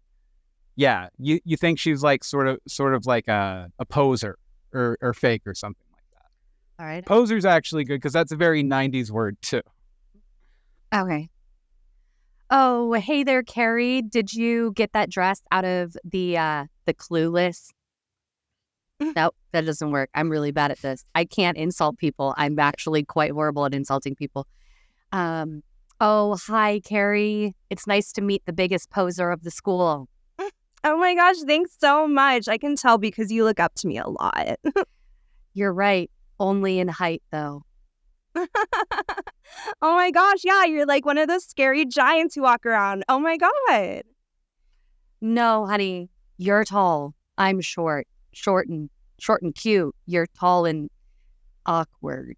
yeah, you think she's like sort of like a poser or fake or something like that. All right. Poser's actually good because that's a very 90s word too. Okay. Oh, hey there, Carrie. Did you get that dress out of the Clueless? No, that doesn't work. I'm really bad at this. I can't insult people. I'm actually quite horrible at insulting people. Oh, hi, Carrie. It's nice to meet the biggest poser of the school. Oh my gosh, thanks so much. I can tell because you look up to me a lot. You're right. Only in height, though. Oh my gosh, yeah, you're like one of those scary giants who walk around. Oh my God. No, honey, you're tall. I'm short and cute. You're tall and awkward.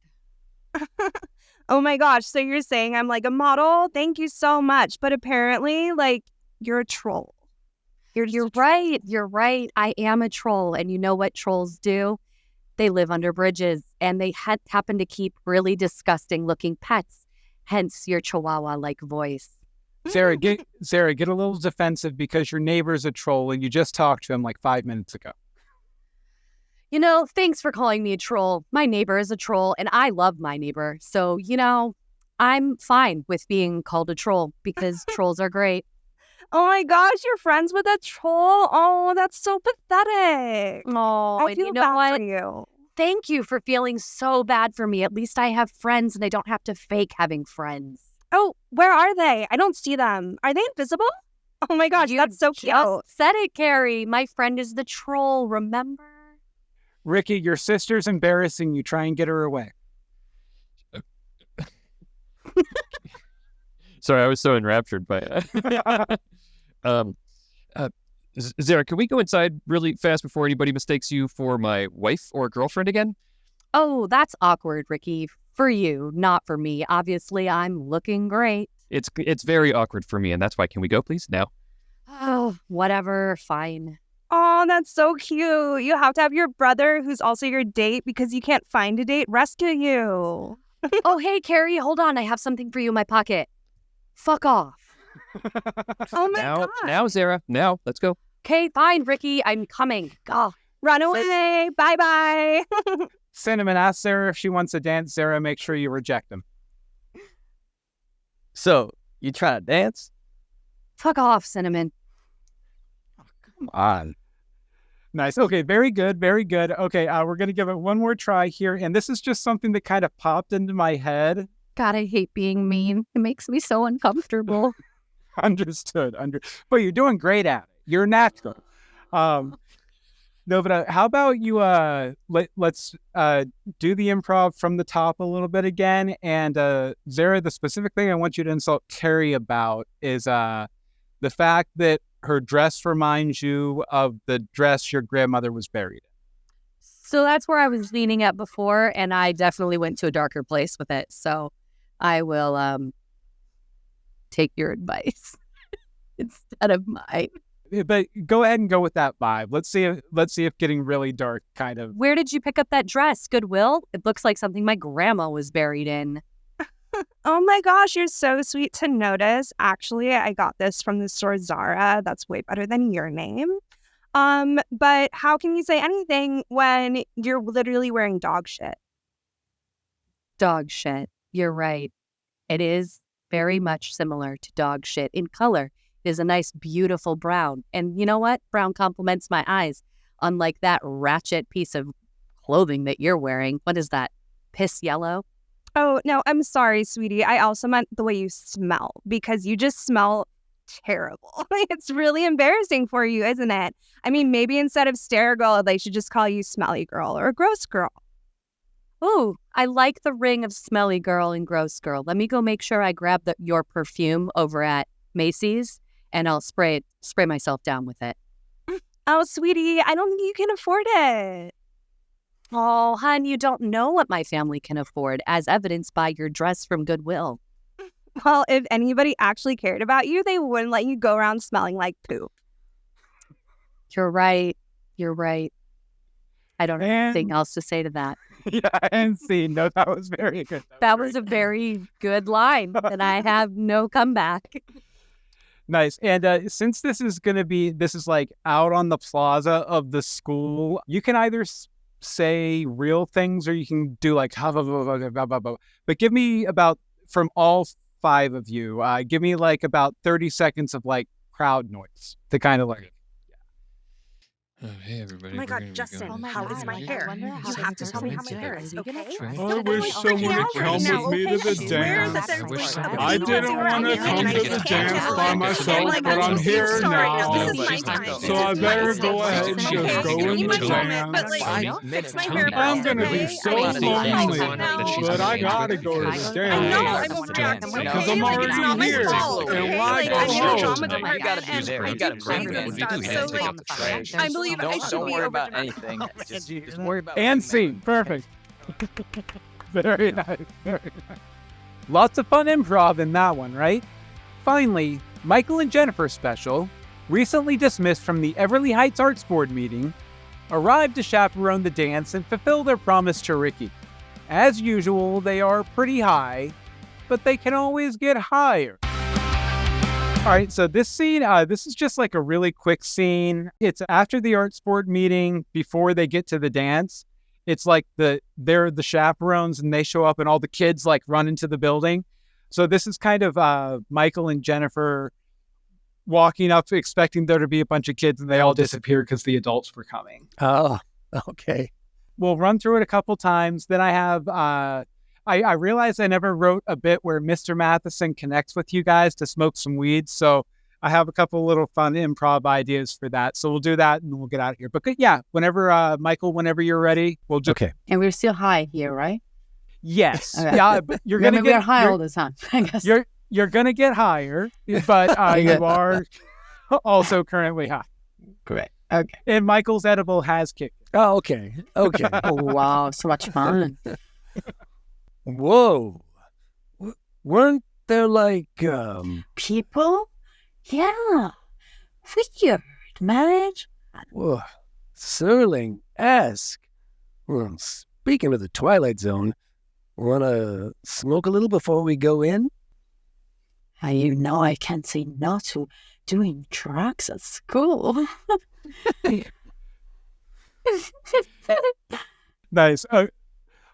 Oh my gosh, so you're saying I'm like a model? Thank you so much. But apparently, like, you're a troll. You're right. You're right. I am a troll. And you know what trolls do? They live under bridges, and they happen to keep really disgusting looking pets. Hence your chihuahua-like voice. Zara, get a little defensive because your neighbor's a troll and you just talked to him like 5 minutes ago. Thanks for calling me a troll. My neighbor is a troll, and I love my neighbor. So, I'm fine with being called a troll because trolls are great. Oh my gosh, you're friends with a troll? Oh, that's so pathetic. Oh, I feel bad for you. Thank you for feeling so bad for me. At least I have friends and I don't have to fake having friends. Oh, where are they? I don't see them. Are they invisible? Oh my gosh, that's so cute. Just said it, Carrie. My friend is the troll, remember? Ricky, your sister's embarrassing you. Try and get her away. Sorry, I was so enraptured by it. Zara, can we go inside really fast before anybody mistakes you for my wife or girlfriend again? Oh, that's awkward, Ricky. For you, not for me. Obviously, I'm looking great. It's very awkward for me, and that's why. Can we go, please, now? Oh, whatever. Fine. Oh, that's so cute. You have to have your brother, who's also your date because you can't find a date, rescue you. Oh, hey, Carrie, hold on. I have something for you in my pocket. Fuck off. Oh my Now, god. now, Zara. Now, let's go. Okay, fine, Ricky. I'm coming. Oh, Run away. Bye-bye. Cinnamon asks Zara if she wants to dance. Zara, make sure you reject them. So, you trying to dance? fuck off, Cinnamon. Come on. Nice. Okay, very good, very good. Okay, we're going to give it one more try here. And this is just something that kind of popped into my head. God, I hate being mean. It makes me so uncomfortable. Understood. But you're doing great at it. You're natural. No, but how about you let's do the improv from the top a little bit again. And Zara, the specific thing I want you to insult Carrie about is the fact that her dress reminds you of the dress your grandmother was buried in. So that's where I was leaning at before, and I definitely went to a darker place with it. So I will take your advice instead of mine. But go ahead and go with that vibe. Let's see if getting really dark kind of. Where did you pick up that dress? Goodwill? It looks like something my grandma was buried in. Oh my gosh, you're so sweet to notice. Actually, I got this from the store Zara. That's way better than your name. But how can you say anything when you're literally wearing dog shit? Dog shit. You're right. It is very much similar to dog shit in color. It is a nice, beautiful brown. And you know what? Brown complements my eyes. Unlike that ratchet piece of clothing that you're wearing. What is that? Piss yellow? Oh, no, I'm sorry, sweetie. I also meant the way you smell, because you just smell terrible. It's really embarrassing for you, isn't it? I mean, maybe instead of stare girl, they should just call you smelly girl or gross girl. Ooh, I like the ring of smelly girl and gross girl. Let me go make sure I grab your perfume over at Macy's, and I'll spray myself down with it. Oh, sweetie, I don't think you can afford it. Oh, hon, you don't know what my family can afford, as evidenced by your dress from Goodwill. Well, if anybody actually cared about you, they wouldn't let you go around smelling like poop. You're right. You're right. I don't have anything else to say to that. Yeah, and see, no, that was very good. That was a very good line, and I have no comeback. Nice. And since this is like out on the plaza of the school, you can either say real things or you can do like, but give me about, from all five of you, give me like about 30 seconds of like crowd noise to kind of like. Oh, hey, everybody. Oh my God, Justin, how is my hair? You have to tell me how my hair is, okay? I wish someone would come with me to the dance. I didn't want to come to the dance by myself, but I'm here now. So I better go ahead and just go in the dance. I'm going to be so lonely, but I got to go to the dance. Because I'm already here. And why go home? You gotta be there. You gotta bring them. You do have to pick up the trash. I believe Don't worry about anything. Just worry about And scene. Perfect. Very nice. Very nice. Lots of fun improv in that one, right? Finally, Michael and Jennifer special, recently dismissed from the Everly Heights Arts Board meeting, arrived to chaperone the dance and fulfill their promise to Ricky. As usual, they are pretty high, but they can always get higher. All right, so this scene, this is just like a really quick scene. It's after the arts board meeting, before they get to the dance. It's like they're the chaperones and they show up and all the kids like run into the building. So this is kind of Michael and Jennifer walking up expecting there to be a bunch of kids and they all disappear because the adults were coming. Oh, okay. We'll run through it a couple times. Then I have... I realized I never wrote a bit where Mr. Matheson connects with you guys to smoke some weed. So I have a couple little fun improv ideas for that. So we'll do that and we'll get out of here. But yeah, whenever, Michael, whenever you're ready, we'll just... Okay. And we're still high here, right? Yes. Okay. Yeah, but you're going to get... We're high all the time, I guess. You're going to get higher, but you are also currently high. Correct. Okay. And Michael's edible has kicked. Oh, okay. Okay. Oh, wow. So much fun. Whoa. Weren't there like, People? Yeah. Weird, man. Whoa. Serling-esque. Well, speaking of the Twilight Zone, wanna smoke a little before we go in? You know I can't say no to doing drugs at school. Nice.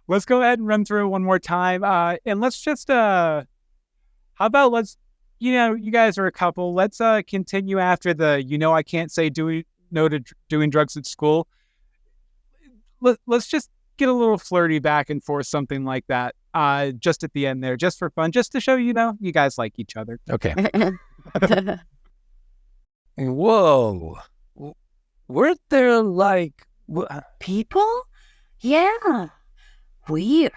Let's go ahead and run through it one more time. And let's just, how about you guys are a couple. Let's continue after the, I can't say no to doing drugs at school. Let's just get a little flirty back and forth, something like that. Just at the end there, just for fun, just to show, you guys like each other. Okay. Whoa. Weren't there people? Yeah. Weird,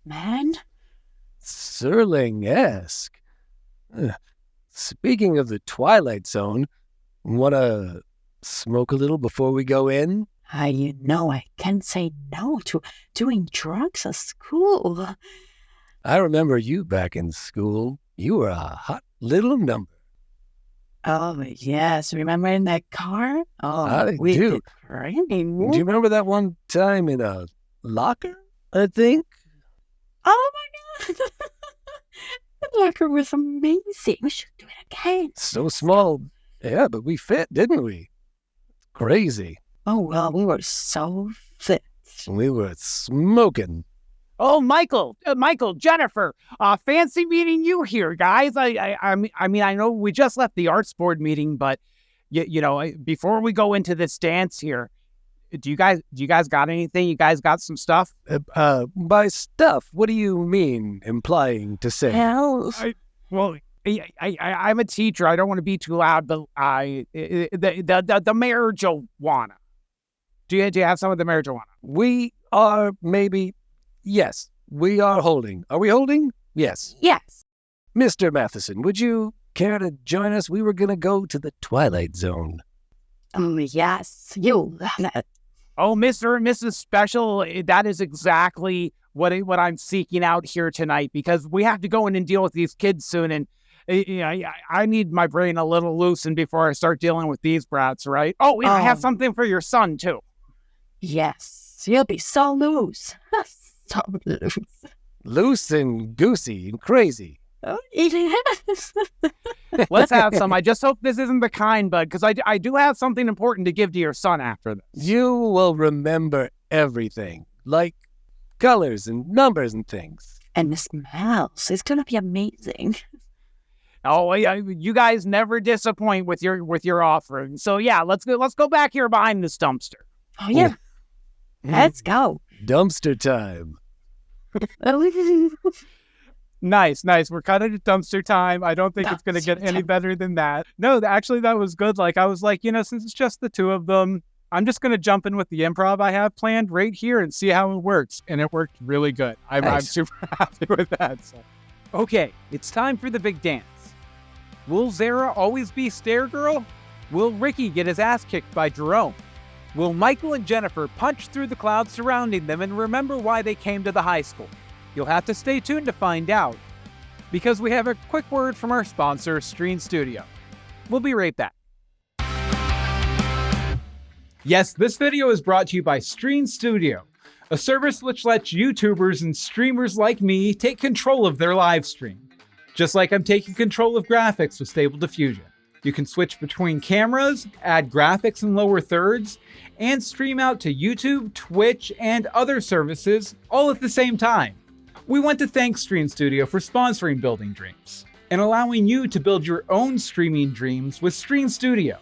man. Serling-esque. Speaking of the Twilight Zone, wanna smoke a little before we go in? You know I can't say no to doing drugs at school. I remember you back in school. You were a hot little number. Oh, yes. Remember in that car? Oh, I we do. did great. Do you remember that one time in a locker, I think? Oh, my God. The locker was amazing. We should do it again. So small. Yeah, but we fit, didn't we? Crazy. Oh, well, we were so fit. We were smoking. Oh, Michael, Jennifer, fancy meeting you here, guys. I mean, I know we just left the arts board meeting, but before we go into this dance here, do you guys got anything? You guys got some stuff? By stuff, what do you mean, implying to say? Hell. I'm a teacher. I don't want to be too loud, but the marijuana. Do you have some of the marijuana? We are maybe. Yes, we are holding. Are we holding? Yes. Yes. Mr. Matheson, would you care to join us? We were going to go to the Twilight Zone. Yes. You. Oh, Mr. and Mrs. Special, that is exactly what I'm seeking out here tonight, because we have to go in and deal with these kids soon, and I need my brain a little loosened before I start dealing with these brats, right? Oh, and I have something for your son, too. Yes. You'll be so loose. So loose. Loose and goosey and crazy. Oh, yes. Let's have some. I just hope this isn't the kind, bud, because I do have something important to give to your son after this. You will remember everything, like colors and numbers and things. And the smells. It's going to be amazing. Oh, you guys never disappoint with your offering. So yeah, let's go back here behind this dumpster. Oh yeah. Let's go. Dumpster time. Nice. We're kind of at dumpster time. I don't think it's going to get any better than that. No, actually, that was good. I was like, since it's just the two of them, I'm just going to jump in with the improv I have planned right here and see how it works. And it worked really good. I'm super happy with that. So. Okay, it's time for the big dance. Will Zara always be Stair Girl? Will Ricky get his ass kicked by Jerome? Will Michael and Jennifer punch through the clouds surrounding them and remember why they came to the high school? You'll have to stay tuned to find out, because we have a quick word from our sponsor, Stream Studio. We'll be right back. Yes, this video is brought to you by Stream Studio, a service which lets YouTubers and streamers like me take control of their live stream. Just like I'm taking control of graphics with Stable Diffusion. You can switch between cameras, add graphics in lower thirds, and stream out to YouTube, Twitch, and other services all at the same time. We want to thank Stream Studio for sponsoring Building Dreams and allowing you to build your own streaming dreams with Stream Studio.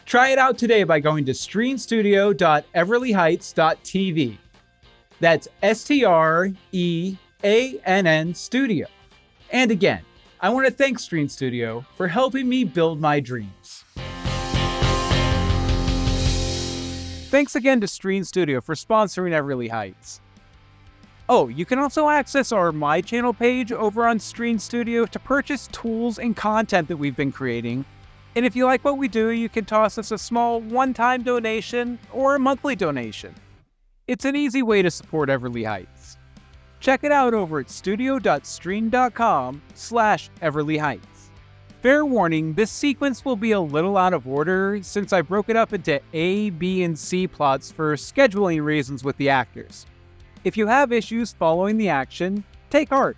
Try it out today by going to streamstudio.everlyheights.tv. That's STREANN Studio. And again, I want to thank Stream Studio for helping me build my dreams. Thanks again to Stream Studio for sponsoring Everly Heights. Oh, you can also access our My Channel page over on Stream Studio to purchase tools and content that we've been creating. And if you like what we do, you can toss us a small one-time donation or a monthly donation. It's an easy way to support Everly Heights. Check it out over at studio.stream.com/Everly Heights. Fair warning, this sequence will be a little out of order since I broke it up into A, B, and C plots for scheduling reasons with the actors. If you have issues following the action, take heart.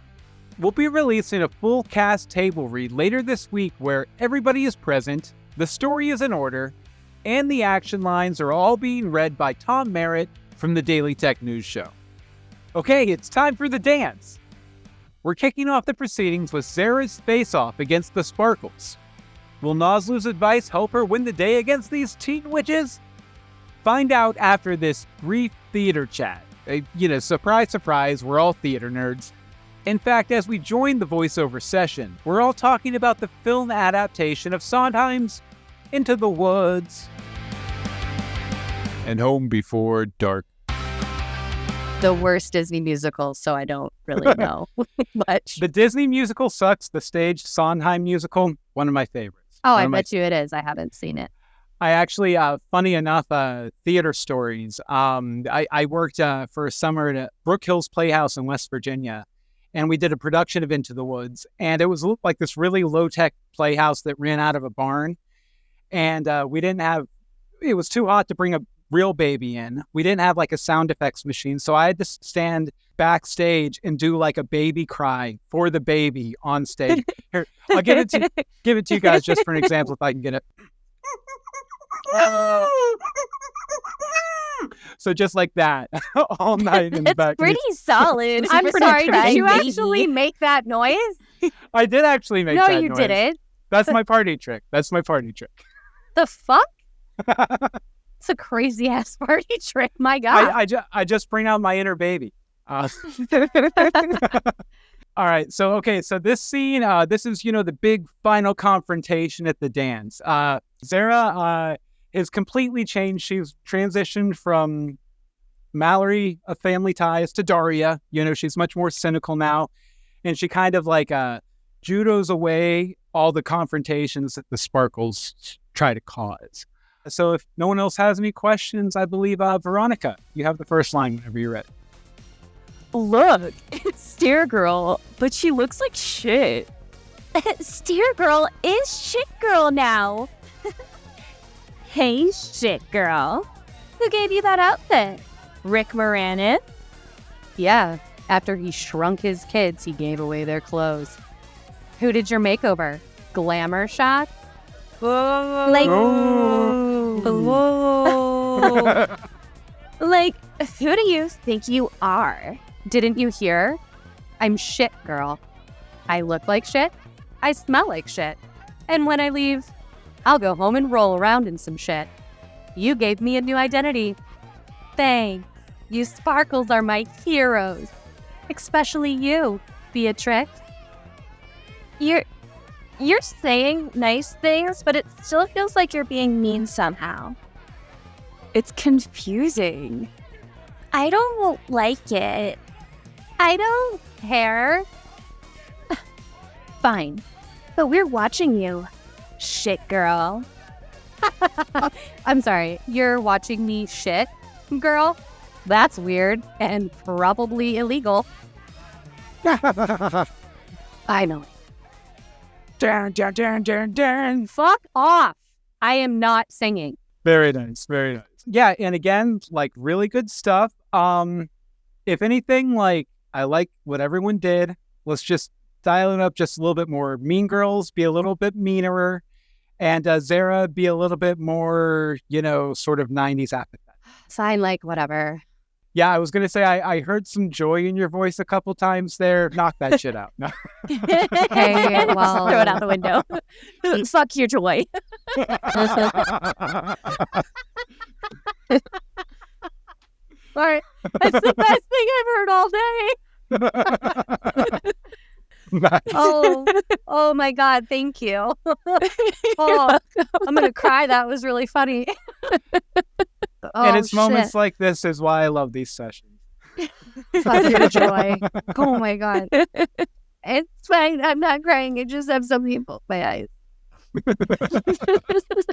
We'll be releasing a full cast table read later this week where everybody is present, the story is in order, and the action lines are all being read by Tom Merritt from the Daily Tech News Show. Okay, it's time for the dance. We're kicking off the proceedings with Zara's face-off against the Sparkles. Will Nosloo's advice help her win the day against these teen witches? Find out after this brief theater chat. Surprise, surprise, we're all theater nerds. In fact, as we join the voiceover session, we're all talking about the film adaptation of Sondheim's Into the Woods and Home Before Dark. The worst Disney musical, so I don't really know much. The Disney musical sucks. The staged Sondheim musical, one of my favorites. Oh, I bet you it is. I haven't seen it. I actually, funny enough, theater stories. I worked for a summer at Brook Hills Playhouse in West Virginia. And we did a production of Into the Woods. And it looked like this really low-tech playhouse that ran out of a barn. And it was too hot to bring a real baby in. We didn't have like a sound effects machine. So I had to stand backstage and do like a baby cry for the baby on stage. Here, I'll give it to you guys just for an example if I can get it. So just like that, all night in the back. Pretty solid. I'm sorry, did you actually make that noise? I did actually make that noise. No, you didn't. That's my party trick. The fuck? It's a crazy ass party trick. My God. I just bring out my inner baby. All right. So this scene, this is, the big final confrontation at the dance. Zara is completely changed. She's transitioned from Mallory of Family Ties to Daria. She's much more cynical now. And she kind of like judos away all the confrontations that the Sparkles try to cause. So if no one else has any questions, I believe, Veronica, you have the first line whenever you're ready. Look, it's Steer Girl, but she looks like shit. Steer Girl is Shit Girl now. Hey, Shit Girl. Who gave you that outfit? Rick Moranis? Yeah, after he shrunk his kids, he gave away their clothes. Who did your makeover? Glamour shots? Like, like, who do you think you are? Didn't you hear? I'm Shit Girl. I look like shit. I smell like shit. And when I leave, I'll go home and roll around in some shit. You gave me a new identity. Thanks. You Sparkles are my heroes. Especially you, Beatrix. You're saying nice things, but it still feels like you're being mean somehow. It's confusing. I don't like it. I don't care. Fine, but we're watching you, Shit Girl. I'm sorry, you're watching me shit, girl? That's weird and probably illegal. I know. Dun. Fuck off. I am not singing. Very nice. Very nice. Yeah, and again, like really good stuff. If anything, like I like what everyone did. Let's just dial it up just a little bit more. Mean Girls, be a little bit meaner. And Zara, be a little bit more, sort of 90s apathetic. Sign like whatever. Yeah, I was going to say, I heard some joy in your voice a couple times there. Knock that shit out. No. Hey, well, throw it out the window. Fuck your joy. Sorry, that's the best thing I've heard all day. Nice. Oh my God, thank you. I'm going to cry. That was really funny. And it's moments like this is why I love these sessions. Fuck your joy. Oh my God. It's fine. I'm not crying. I just have something in both my eyes.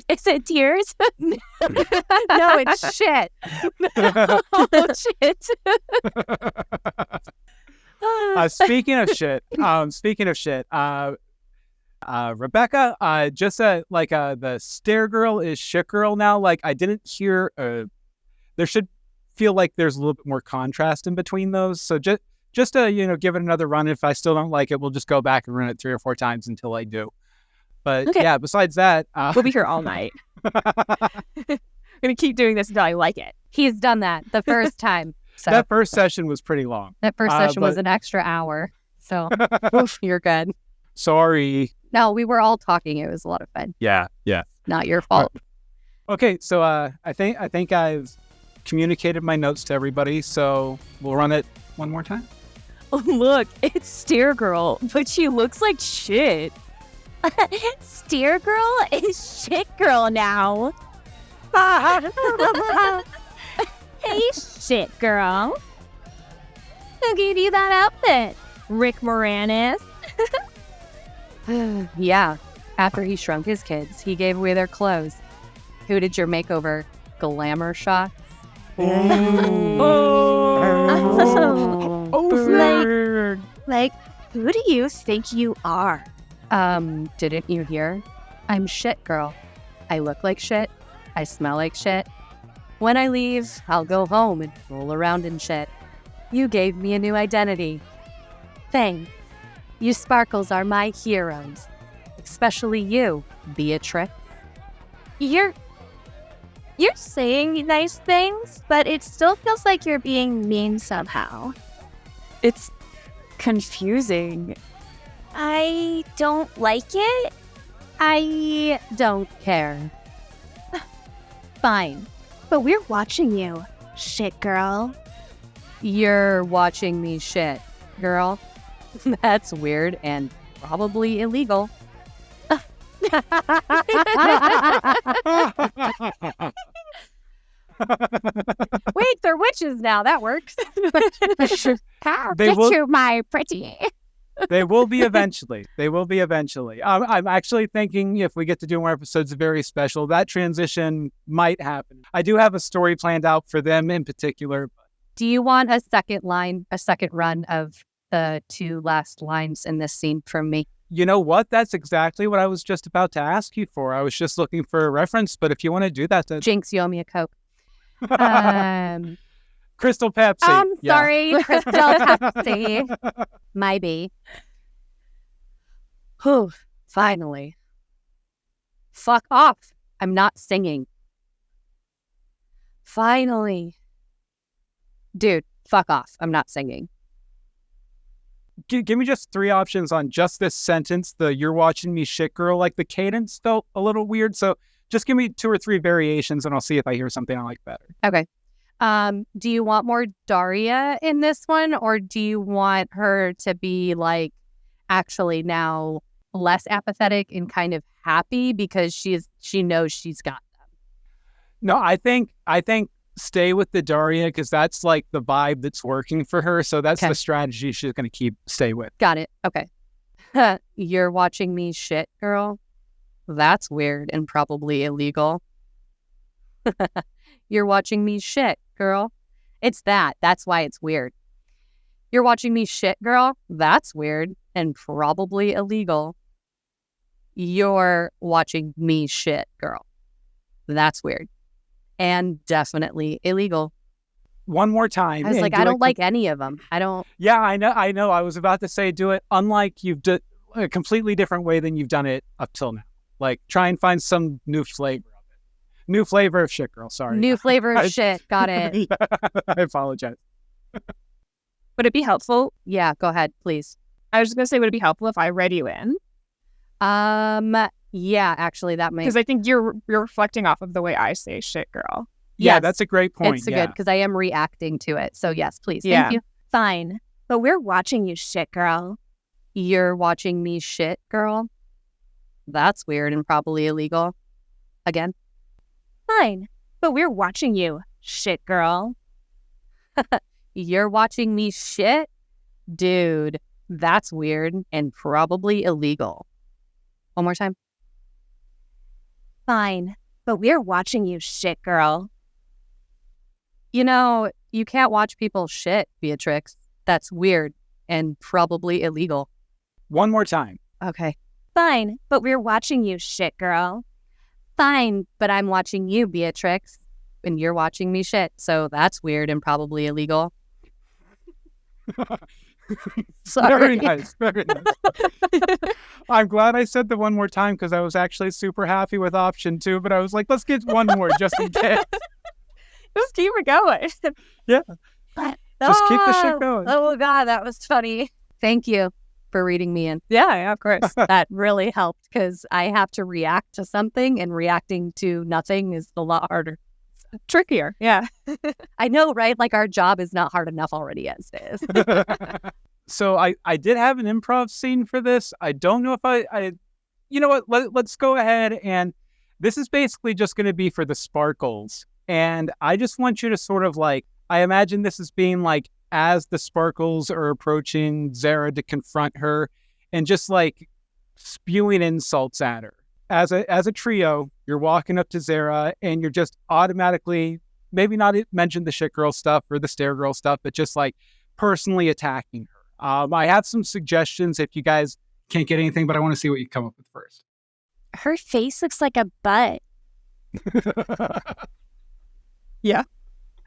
Is it tears? No, it's shit. Oh, shit. Speaking of shit, Rebecca, just like the Stare Girl is Shit Girl now. Like I didn't hear. There should feel like there's a little bit more contrast in between those. So just just to, give it another run. If I still don't like it, we'll just go back and run it 3 or 4 times until I do. But Okay. yeah, besides that, We'll be here all night. I'm gonna keep doing this until I like it. He's done that the first time. So that first session was pretty long. that first session was but- an extra hour. So you're good. Sorry. No, we were all talking. It was a lot of fun. Yeah. Not your fault. Okay, so I think I've communicated my notes to everybody, so we'll run it one more time. Oh, look, it's Steer Girl, but she looks like shit. Steer Girl is Shit Girl now. Hey, Shit Girl. Who gave you that outfit? Rick Moranis? Yeah. After he shrunk his kids, he gave away their clothes. Who did your makeover? Glamour shots? Like, who do you think you are? Didn't you hear? I'm shit girl. I look like shit. I smell like shit. When I leave, I'll go home and roll around in shit. You gave me a new identity. Thanks. You sparkles are my heroes. Especially you, Beatrix. You're saying nice things, but it still feels like you're being mean somehow. It's confusing. I don't like it. I don't care. Fine. But we're watching you, Shit Girl. You're watching me shit, girl. That's weird and probably illegal. Wait, they're witches now. That works. How They get will- you, my pretty? They will be eventually. I'm actually thinking if we get to do more episodes very special, that transition might happen. I do have a story planned out for them in particular. Do you want a second run of the 2 last lines in this scene from me? You know what? That's exactly what I was just about to ask you for. I was just looking for a reference, but if you want to do that, Jinx, you owe me a Coke. Crystal Pepsi. I'm Yeah. sorry, Crystal Pepsi. My B. Whew, finally. Fuck off. I'm not singing. Finally. Dude, fuck off. I'm not singing. Give me just 3 options on just this sentence. The "you're watching me shit girl," like the cadence felt a little weird. So just give me 2 or 3 variations and I'll see if I hear something I like better. Okay. Do you want more Daria in this one, or do you want her to be like actually now less apathetic and kind of happy because she knows she's got them? No, I think stay with the Daria because that's like the vibe that's working for her. So that's Okay. the strategy she's going to stay with. Got it. Okay. You're watching me shit, girl? That's weird and probably illegal. You're watching me shit, girl? It's that. That's why it's weird. You're watching me shit, girl? That's weird and probably illegal. You're watching me shit, girl. That's weird and definitely illegal. One more time. I was and like, do I it don't like any of them. I don't. Yeah, I know. I was about to say do it unlike you've done a completely different way than you've done it up till now. Like try and find some new flavor of it. New flavor of shit girl. Sorry. New flavor of shit. Got it. I apologize. Would it be helpful? Yeah, go ahead, please. I was just gonna say, would it be helpful if I read you in? Yeah, actually, that might. Because I think you're reflecting off of the way I say shit, girl. Yeah, Yes, that's a great point. It's a yeah. good because I am reacting to it. So yes, please. Yeah. Thank you. Fine. But we're watching you, Shit Girl. You're watching me shit, girl? That's weird and probably illegal. Again? Fine. But we're watching you, Shit Girl. You're watching me shit? Dude, that's weird and probably illegal. One more time. Fine. But we're watching you, Shit Girl. You know, you can't watch people shit, Beatrix. That's weird and probably illegal. One more time. Okay. Fine. But we're watching you, Shit Girl. Fine, but I'm watching you, Beatrix, and you're watching me shit. So that's weird and probably illegal. Very nice. Very nice. I'm glad I said the one more time because I was actually super happy with option 2, but I was like, let's get one more just in case. Just keep it going. Yeah. Just keep the shit going. Oh, God, that was funny. Thank you for reading me in. Yeah, of course. That really helped because I have to react to something, and reacting to nothing is a lot harder. Trickier. Yeah. I know, right? Like, our job is not hard enough already as it is. So I did have an improv scene for this. I don't know if I you know what? Let's go ahead, and this is basically just going to be for the sparkles. And I just want you to sort of like, I imagine this as being like, as the sparkles are approaching Zara to confront her and just like spewing insults at her. As a trio, you're walking up to Zara and you're just automatically, maybe not mention the shit girl stuff or the stare girl stuff, but just like personally attacking her. I have some suggestions if you guys can't get anything, but I want to see what you come up with first. Her face looks like a butt. Yeah.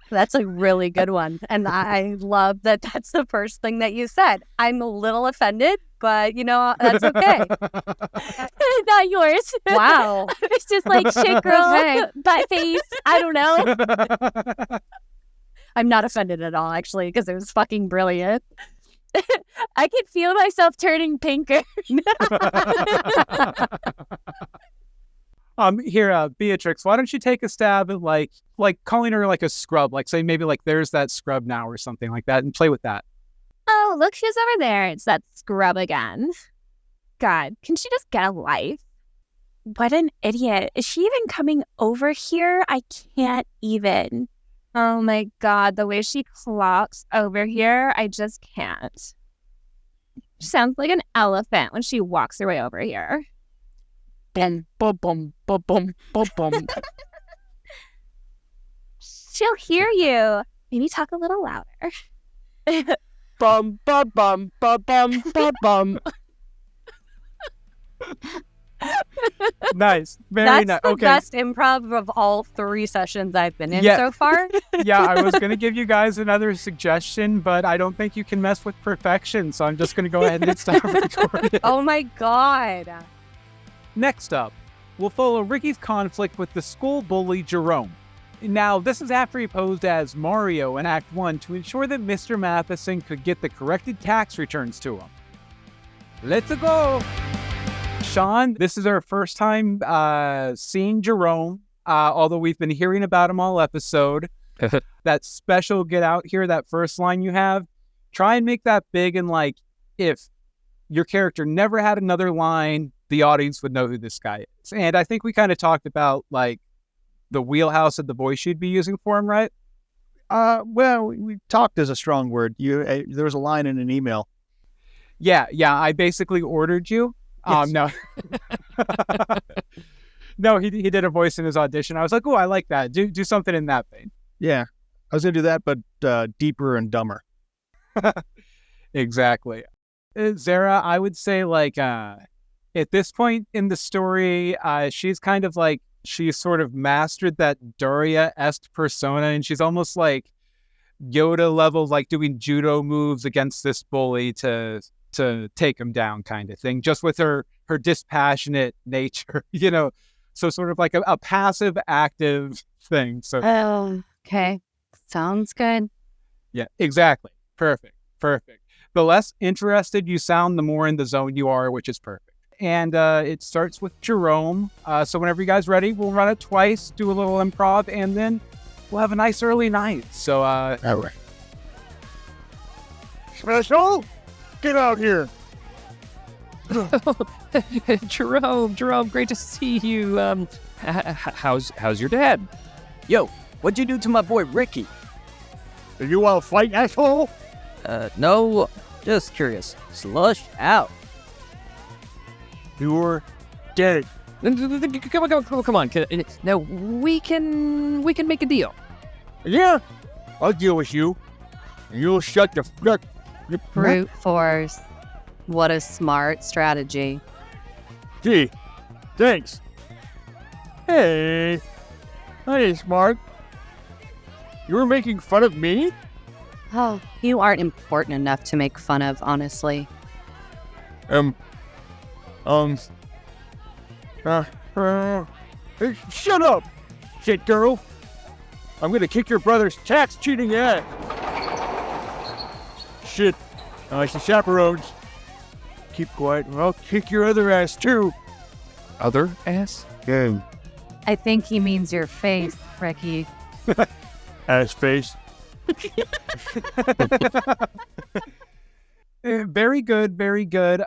That's a really good one. And I love that that's the first thing that you said. I'm a little offended, but, you know, that's okay. Not yours. Wow. It's just like shit girl, butt face. I don't know. I'm not offended at all, actually, because it was fucking brilliant. I can feel myself turning pinker. Here, Beatrix, why don't you take a stab at like calling her like a scrub, like say maybe like there's that scrub now or something like that, and play with that. Oh, look who's over there. It's that scrub again. God, can she just get a life? What an idiot. Is she even coming over here? I can't even. Oh my God, the way she clocks over here, I just can't. She sounds like an elephant when she walks her way over here. Bum, bum, bum, bum, bum, bum, bum. She'll hear you. Maybe talk a little louder. Bum, bum, bum, bum, bum, bum, bum. Nice. Very nice. That's the Okay. best improv of all 3 sessions I've been in Yeah. so far. Yeah, I was going to give you guys another suggestion, but I don't think you can mess with perfection, so I'm just going to go ahead and stop recording. Oh my God. Next up, we'll follow Ricky's conflict with the school bully Jerome. Now, this is after he posed as Mario in Act 1 to ensure that Mr. Matheson could get the corrected tax returns to him. Let's go! Sean, this is our first time seeing Jerome, although we've been hearing about him all episode. That special get out here, that first line you have, try and make that big, and like, if your character never had another line, the audience would know who this guy is. And I think we kind of talked about like the wheelhouse of the voice you'd be using for him, right? Well, we talked is a strong word. There was a line in an email. Yeah. I basically ordered you. Yes. No. No, he did a voice in his audition. I was like, oh, I like that. Do something in that vein. Yeah, I was gonna do that, but deeper and dumber. Exactly. Zara, I would say like at this point in the story, she's kind of like, she's sort of mastered that Daria-esque persona, and she's almost like Yoda level, like doing judo moves against this bully to take him down kind of thing, just with her dispassionate nature, you know, so sort of like a passive active thing. So Oh, okay. Sounds good. yeah, exactly. Perfect. The less interested you sound, the more in the zone you are, which is perfect. And it starts with Jerome. So whenever you guys ready, we'll run it twice, do a little improv, and then we'll have a nice early night. So all right. Special, get out here. Jerome, great to see you. How's your dad? Yo, what'd you do to my boy Ricky? Do you want to fight, asshole? No, just curious. Slush out. You're dead. Come on. No, we can make a deal. Yeah, I'll deal with you. And you'll shut the fuck. Brute force. What a smart strategy. Gee, thanks. Hey, that ain't smart. You were making fun of me? Oh, you aren't important enough to make fun of, honestly. Shut up, shit girl. I'm gonna kick your brother's tax cheating ass. Shit. It's the chaperones. Keep quiet or I'll kick your other ass too. Other ass? Yeah. I think he means your face, Ricky. Ass face. Very good, very good.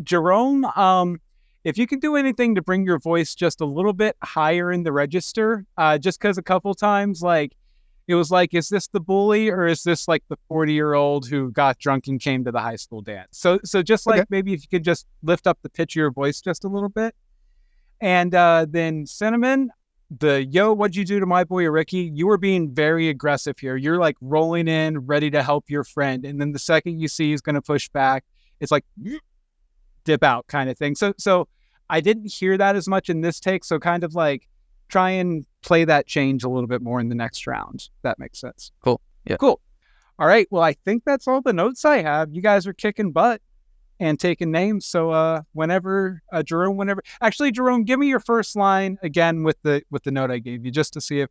Jerome, if you could do anything to bring your voice just a little bit higher in the register, just because a couple times, like, it was like, is this the bully or is this like the 40-year-old who got drunk and came to the high school dance? So just like maybe if you could just lift up the pitch of your voice just a little bit. And then Cinnamon, what'd you do to my boy Ricky? You were being very aggressive here. You're like rolling in, ready to help your friend. And then the second you see he's going to push back, it's like dip out kind of thing. So I didn't hear that as much in this take. So kind of like try and play that change a little bit more in the next round. If that makes sense. Cool. Yeah. Cool. All right. Well, I think that's all the notes I have. You guys are kicking butt and taking names. So whenever Jerome, actually, Jerome, give me your first line again with the note I gave you, just to see if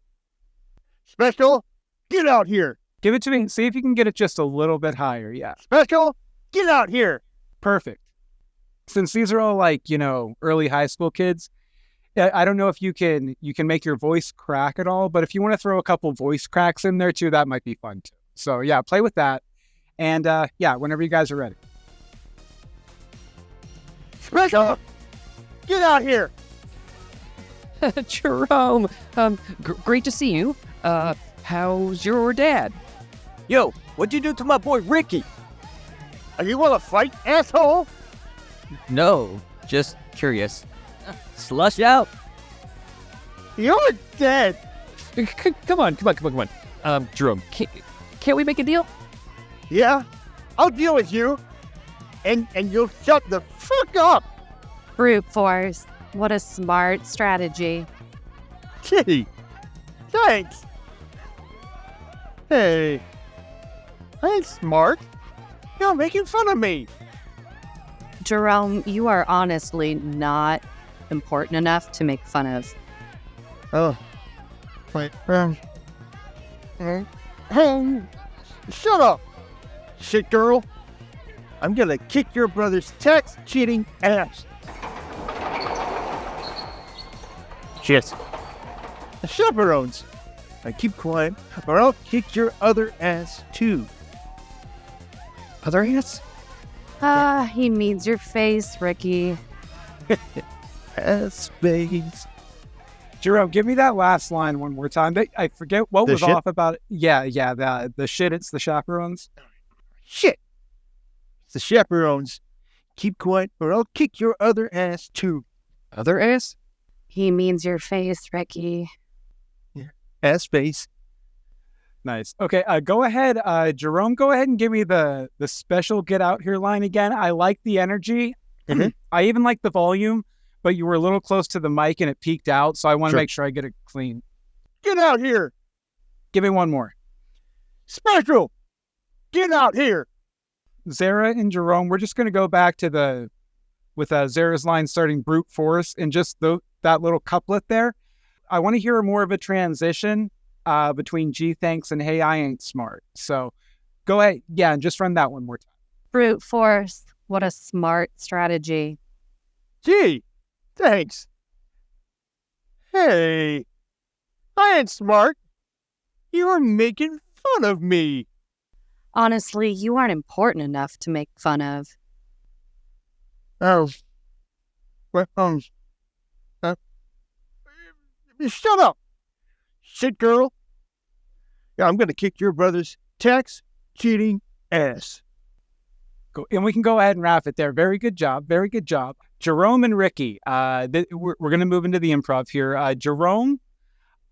Special, get out here. Give it to me and see if you can get it just a little bit higher. Yeah. Special, get out here. Perfect. Since these are all like, early high school kids, I don't know if you can make your voice crack at all, but if you want to throw a couple voice cracks in there too, that might be fun too. So yeah, play with that. And whenever you guys are ready. Special, get out here. Jerome, great to see you. How's your dad? Yo, what'd you do to my boy Ricky? Are you want to fight, asshole? No, just curious. Slush out. You're dead. Come on. Jerome, can't we make a deal? Yeah, I'll deal with you. And you'll shut the fuck up. Brute force. What a smart strategy. Gee, thanks. Hey, I ain't smart. You're making fun of me. Jerome, you are honestly not important enough to make fun of. Oh, wait. Shut up, shit girl. I'm gonna kick your brother's tax cheating ass. Shit. The chaperones. Now keep quiet, or I'll kick your other ass too. Other ass? He means your face, Ricky. Ass face. Jerome, give me that last line one more time. I forget what was shit? off about it. Yeah, the shit, it's the chaperones. Shit. It's the chaperones. Keep quiet, or I'll kick your other ass too. Other ass? He means your face, Ricky. Yeah. Ass face. Nice. Okay, go ahead, Jerome. Go ahead and give me the special "get out here" line again. I like the energy. Mm-hmm. I even like the volume, but you were a little close to the mic and it peaked out, so I want to make sure I get it clean. Get out here. Give me one more. Special, get out here. Zara and Jerome, we're just going to go back to with Zara's line starting brute force and just that little couplet there. I want to hear more of a transition between gee thanks and hey, I ain't smart. So go ahead. Yeah, and just run that one more time. Brute force. What a smart strategy. Gee, thanks. Hey, I ain't smart. You're making fun of me. Honestly, you aren't important enough to make fun of. Oh. Well, shut up, shit girl. Yeah, I'm gonna kick your brother's tax cheating ass. And we can go ahead and wrap it there. Very good job. Very good job. Jerome and Ricky, we're going to move into the improv here. Jerome,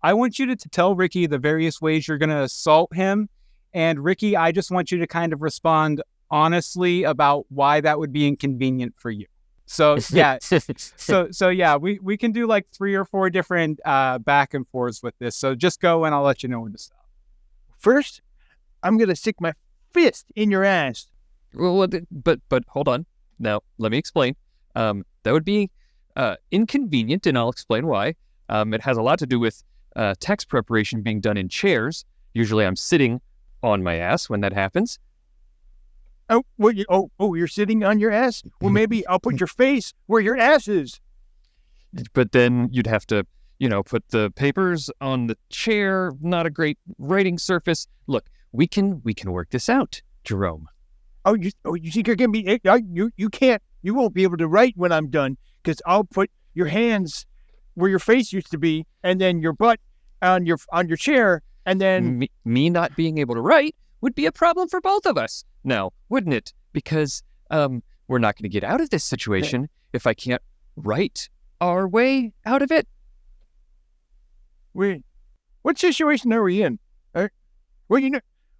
I want you to tell Ricky the various ways you're going to assault him. And Ricky, I just want you to kind of respond honestly about why that would be inconvenient for you. So yeah, so yeah, we can do like 3 or 4 different back and forths with this. So just go and I'll let you know when to stop. First, I'm going to stick my fist in your ass. Well, but hold on. Now, let me explain. That would be inconvenient, and I'll explain why. It has a lot to do with text preparation being done in chairs. Usually I'm sitting on my ass when that happens. Oh, you're sitting on your ass? Well, maybe I'll put your face where your ass is. But then you'd have to, put the papers on the chair. Not a great writing surface. Look, we can work this out, Jerome. You think you're gonna be? You can't. You won't be able to write when I'm done because I'll put your hands where your face used to be, and then your butt on your chair, and then me not being able to write would be a problem for both of us now, wouldn't it? Because we're not going to get out of this situation if I can't write our way out of it. What situation are we in? Well,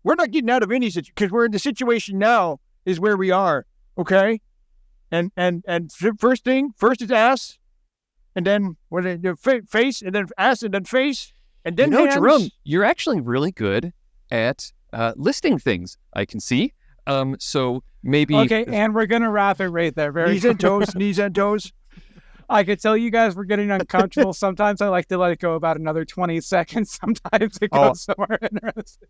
we're not getting out of any situation because we're in the situation now is where we are. Okay, and first is ass, and then face, and then ass, and then face, and then hands. Jerome, you're actually really good at listing things. I can see. So maybe. Okay, and we're gonna wrap it right there. Knees and toes. I could tell you guys were getting uncomfortable. Sometimes I like to let it go about another 20 seconds. Sometimes it goes somewhere interesting.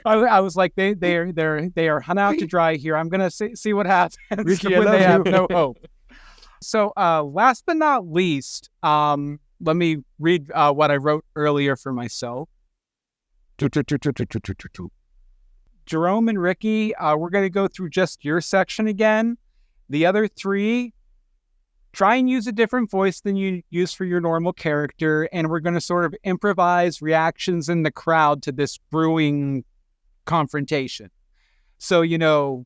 I was like, they are hung out to dry here. I'm gonna see what happens Ricky, when they have no hope. So last but not least, let me read what I wrote earlier for myself. Jerome and Ricky, we're going to go through just your section again. The other three, try and use a different voice than you use for your normal character, and we're going to sort of improvise reactions in the crowd to this brewing confrontation. So,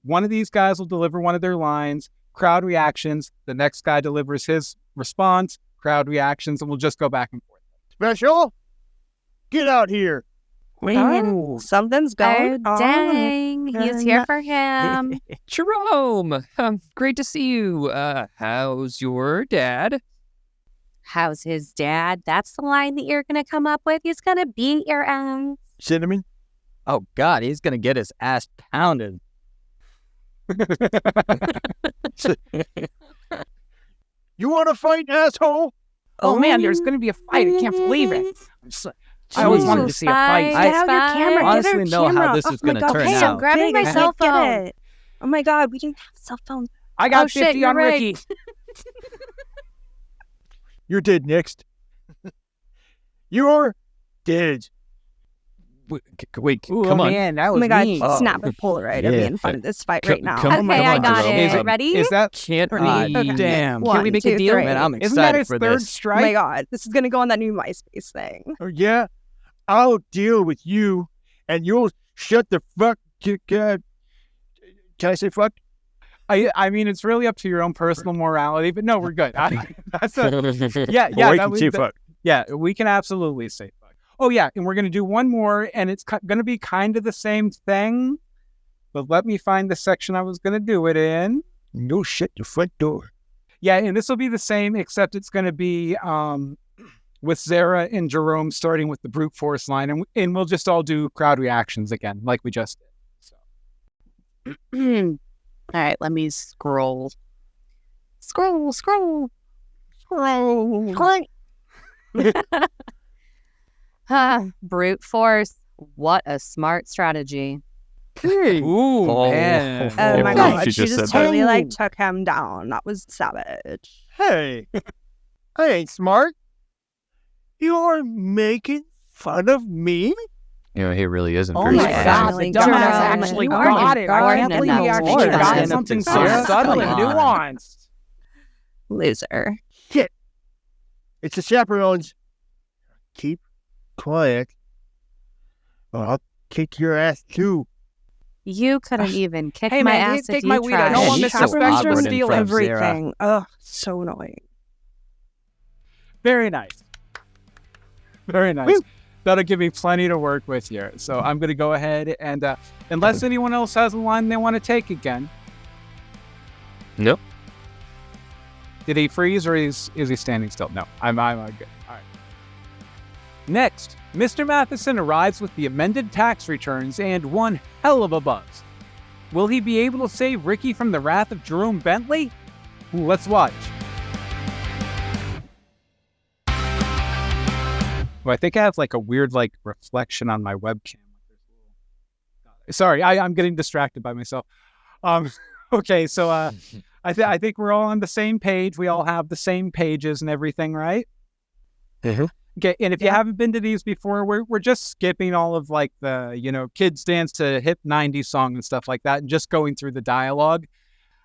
one of these guys will deliver one of their lines, crowd reactions, the next guy delivers his response, crowd reactions, and we'll just go back and forth. Special, get out here. Something's going on. Dang, he's here for him. Jerome, great to see you. How's your dad? How's his dad? That's the line that you're going to come up with. He's going to beat your ass. Cinnamon? Oh, God, he's going to get his ass pounded. You want to fight, asshole? Oh, man, there's going to be a fight. I can't believe it. I always wanted to see a fight. Get out your camera. honestly know how this is going to turn out. I'm grabbing my cell phone. Oh my God, we didn't have cell phones. I got 50 on Ricky. You're dead next. You're dead. Wait, Ooh, come on. Man, that was Oh my God, mean. snap a Polaroid of me in front of this fight right now. Okay, I got it. Is it Ready? Is that Can't Okay. Damn. One, Can we make two, a deal? three. Man, I'm Isn't that excited his for third this. strike? Oh my God, this is going to go on that new MySpace thing. Oh, yeah? I'll deal with you, and you'll shut the fuck. Can I say fuck? I mean, it's really up to your own personal morality, but no, we're good. Fuck. Yeah, we can absolutely say fuck. Oh, yeah, and we're going to do one more, and it's going to be kind of the same thing, but let me find the section I was going to do it in. No, shut the front door. Yeah, and this will be the same, except it's going to be with Zara and Jerome starting with the brute force line, and we'll just all do crowd reactions again, like we just did. So. All right, let me scroll. Brute force. What a smart strategy. Hey. Ooh, man. Oh my If God, she she just just said that. totally took him down. That was savage. Hey. I ain't smart. You're making fun of me? He really isn't Oh very my smart. God, the dumbass actually got it. I can't believe he actually got something so subtle and nuanced. Loser. Shit. It's the chaperones. Keep quiet, or I'll kick your ass too. You couldn't even kick Hey, my man, ass take if my you weed. I don't tried. want She's Mr. so Spencer awkward in stealing front of Zara. Everything. Ugh, so annoying. Very nice. Very nice. Woo. That'll give me plenty to work with here. So I'm going to go ahead and, unless anyone else has a line they want to take again. Nope. Did he freeze or is he standing still? No, I'm good. All right. Next, Mr. Matheson arrives with the amended tax returns and one hell of a buzz. Will he be able to save Ricky from the wrath of Jerome Bentley? Let's watch. Well, I think I have like a weird reflection on my webcam. Sorry, I'm getting distracted by myself. Okay, so I think we're all on the same page. We all have the same pages and everything, right? Mm-hmm. Okay, and if you haven't been to these before, we're just skipping all of like the kids dance to hip 90s song and stuff like that, and just going through the dialogue.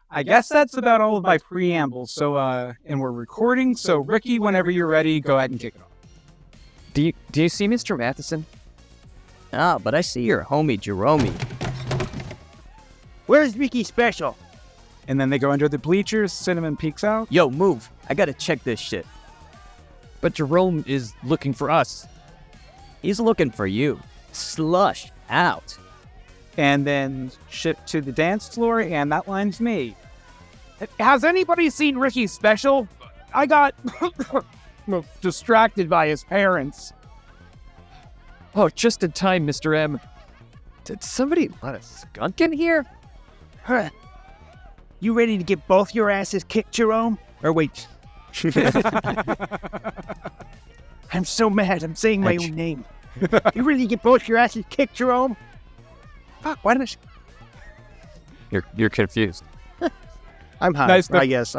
I guess that's about all of my preambles. So and we're recording. So Ricky, whenever you're ready, go ahead and kick it off. Do you see Mr. Matheson? Ah, but I see your homie Jerome. Where's Ricky Special? And then they go under the bleachers. Cinnamon peeks out. Yo, move. I gotta check this shit. But Jerome is looking for us. He's looking for you. Slush out. And then shift to the dance floor, and that line's me. Has anybody seen Ricky's special? I got distracted by his parents. Oh, just in time, Mr. M. Did somebody let a skunk in here? Huh. You ready to get both your asses kicked, Jerome? Or wait. I'm so mad I'm saying my own name. You ready to get both your asses kicked, Jerome? Fuck, why did I... You're confused. I'm high, Nice. I guess.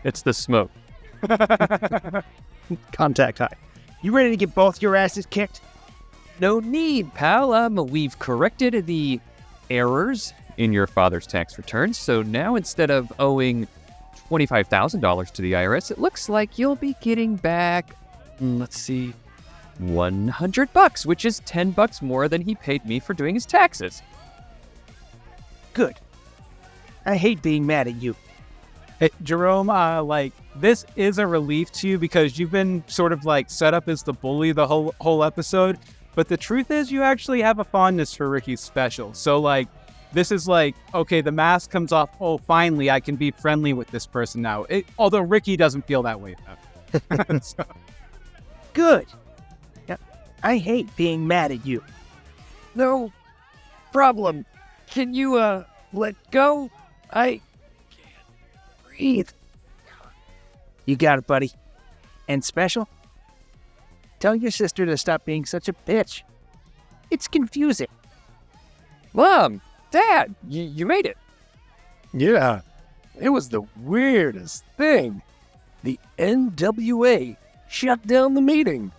It's the smoke. Contact high. You ready to get both your asses kicked? No need, pal. We've corrected the errors in your father's tax returns, so now instead of owing $25,000 to the IRS, it looks like you'll be getting back, let's see, $100, which is $10 more than he paid me for doing his taxes. Good. I hate being mad at you. Hey, Jerome, this is a relief to you because you've been sort of set up as the bully the whole episode. But the truth is you actually have a fondness for Ricky's special. So this is okay, the mask comes off. Oh, finally, I can be friendly with this person now. Although Ricky doesn't feel that way. So. Good. I hate being mad at you. No problem. Can you, let go? I can't breathe. You got it, buddy. And special? Tell your sister to stop being such a bitch. It's confusing. Mom, Dad, you made it. Yeah, it was the weirdest thing. The NWA shut down the meeting.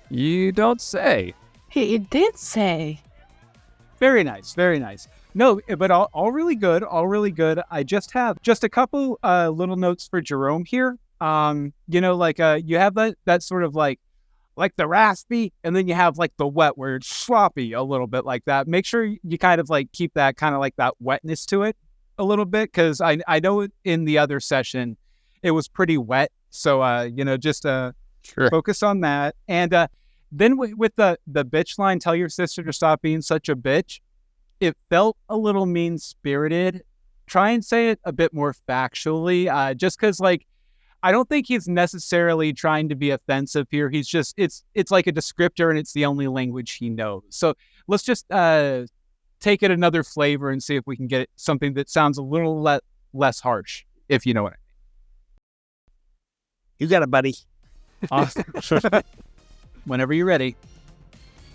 You don't say. He did say. Very nice, very nice. No, but all really good, all really good. I just have a couple little notes for Jerome here. You have that sort of like the raspy, and then you have the wet where it's sloppy a little bit like that. Make sure you kind of keep that kind of that wetness to it a little bit, because I know in the other session it was pretty wet. So just sure. Focus on that. And then with the bitch line, tell your sister to stop being such a bitch. It felt a little mean-spirited. Try and say it a bit more factually, just because I don't think he's necessarily trying to be offensive here. He's just, it's like a descriptor, and it's the only language he knows. So let's just take it another flavor and see if we can get something that sounds a little less harsh, if you know what I mean. You got it, buddy. Awesome. Whenever you're ready.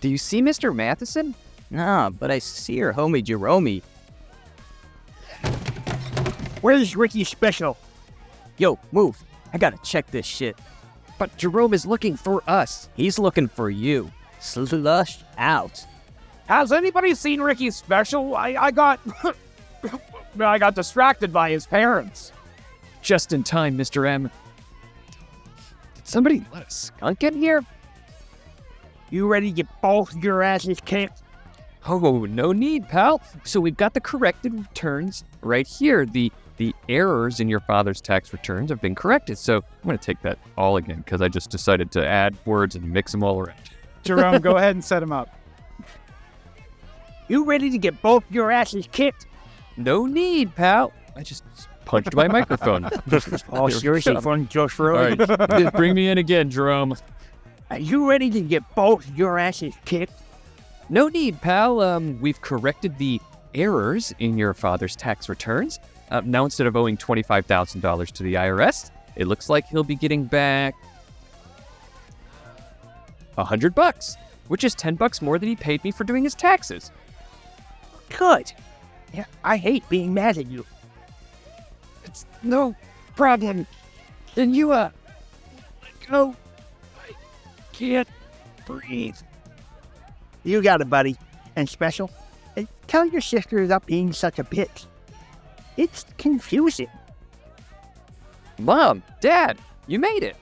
Do you see Mr. Matheson? Nah, but I see your homie Jerome. Where's Ricky Special? Yo, move. I gotta check this shit. But Jerome is looking for us. He's looking for you. Slush out. Has anybody seen Ricky's special? I got I got distracted by his parents. Just in time, Mr. M. Did somebody let a skunk in here? You ready to get both your asses kicked? Oh, no need, pal. So we've got the corrected returns right here. The errors in your father's tax returns have been corrected. So I'm going to take that all again because I just decided to add words and mix them all around. Jerome, go ahead and set him up. You ready to get both your asses kicked? No need, pal. I just punched my microphone. Oh, seriously, fun, Josh Rowe. All right, bring me in again, Jerome. Are you ready to get both your asses kicked? No need, pal. We've corrected the errors in your father's tax returns. Now instead of owing $25,000 to the IRS, it looks like he'll be getting back $100, which is $10 more than he paid me for doing his taxes. Good. Yeah, I hate being mad at you. It's no problem. Can you, let go? I can't breathe. You got it, buddy. And Special, tell your sister about being such a bitch. It's confusing. Mom, Dad, you made it.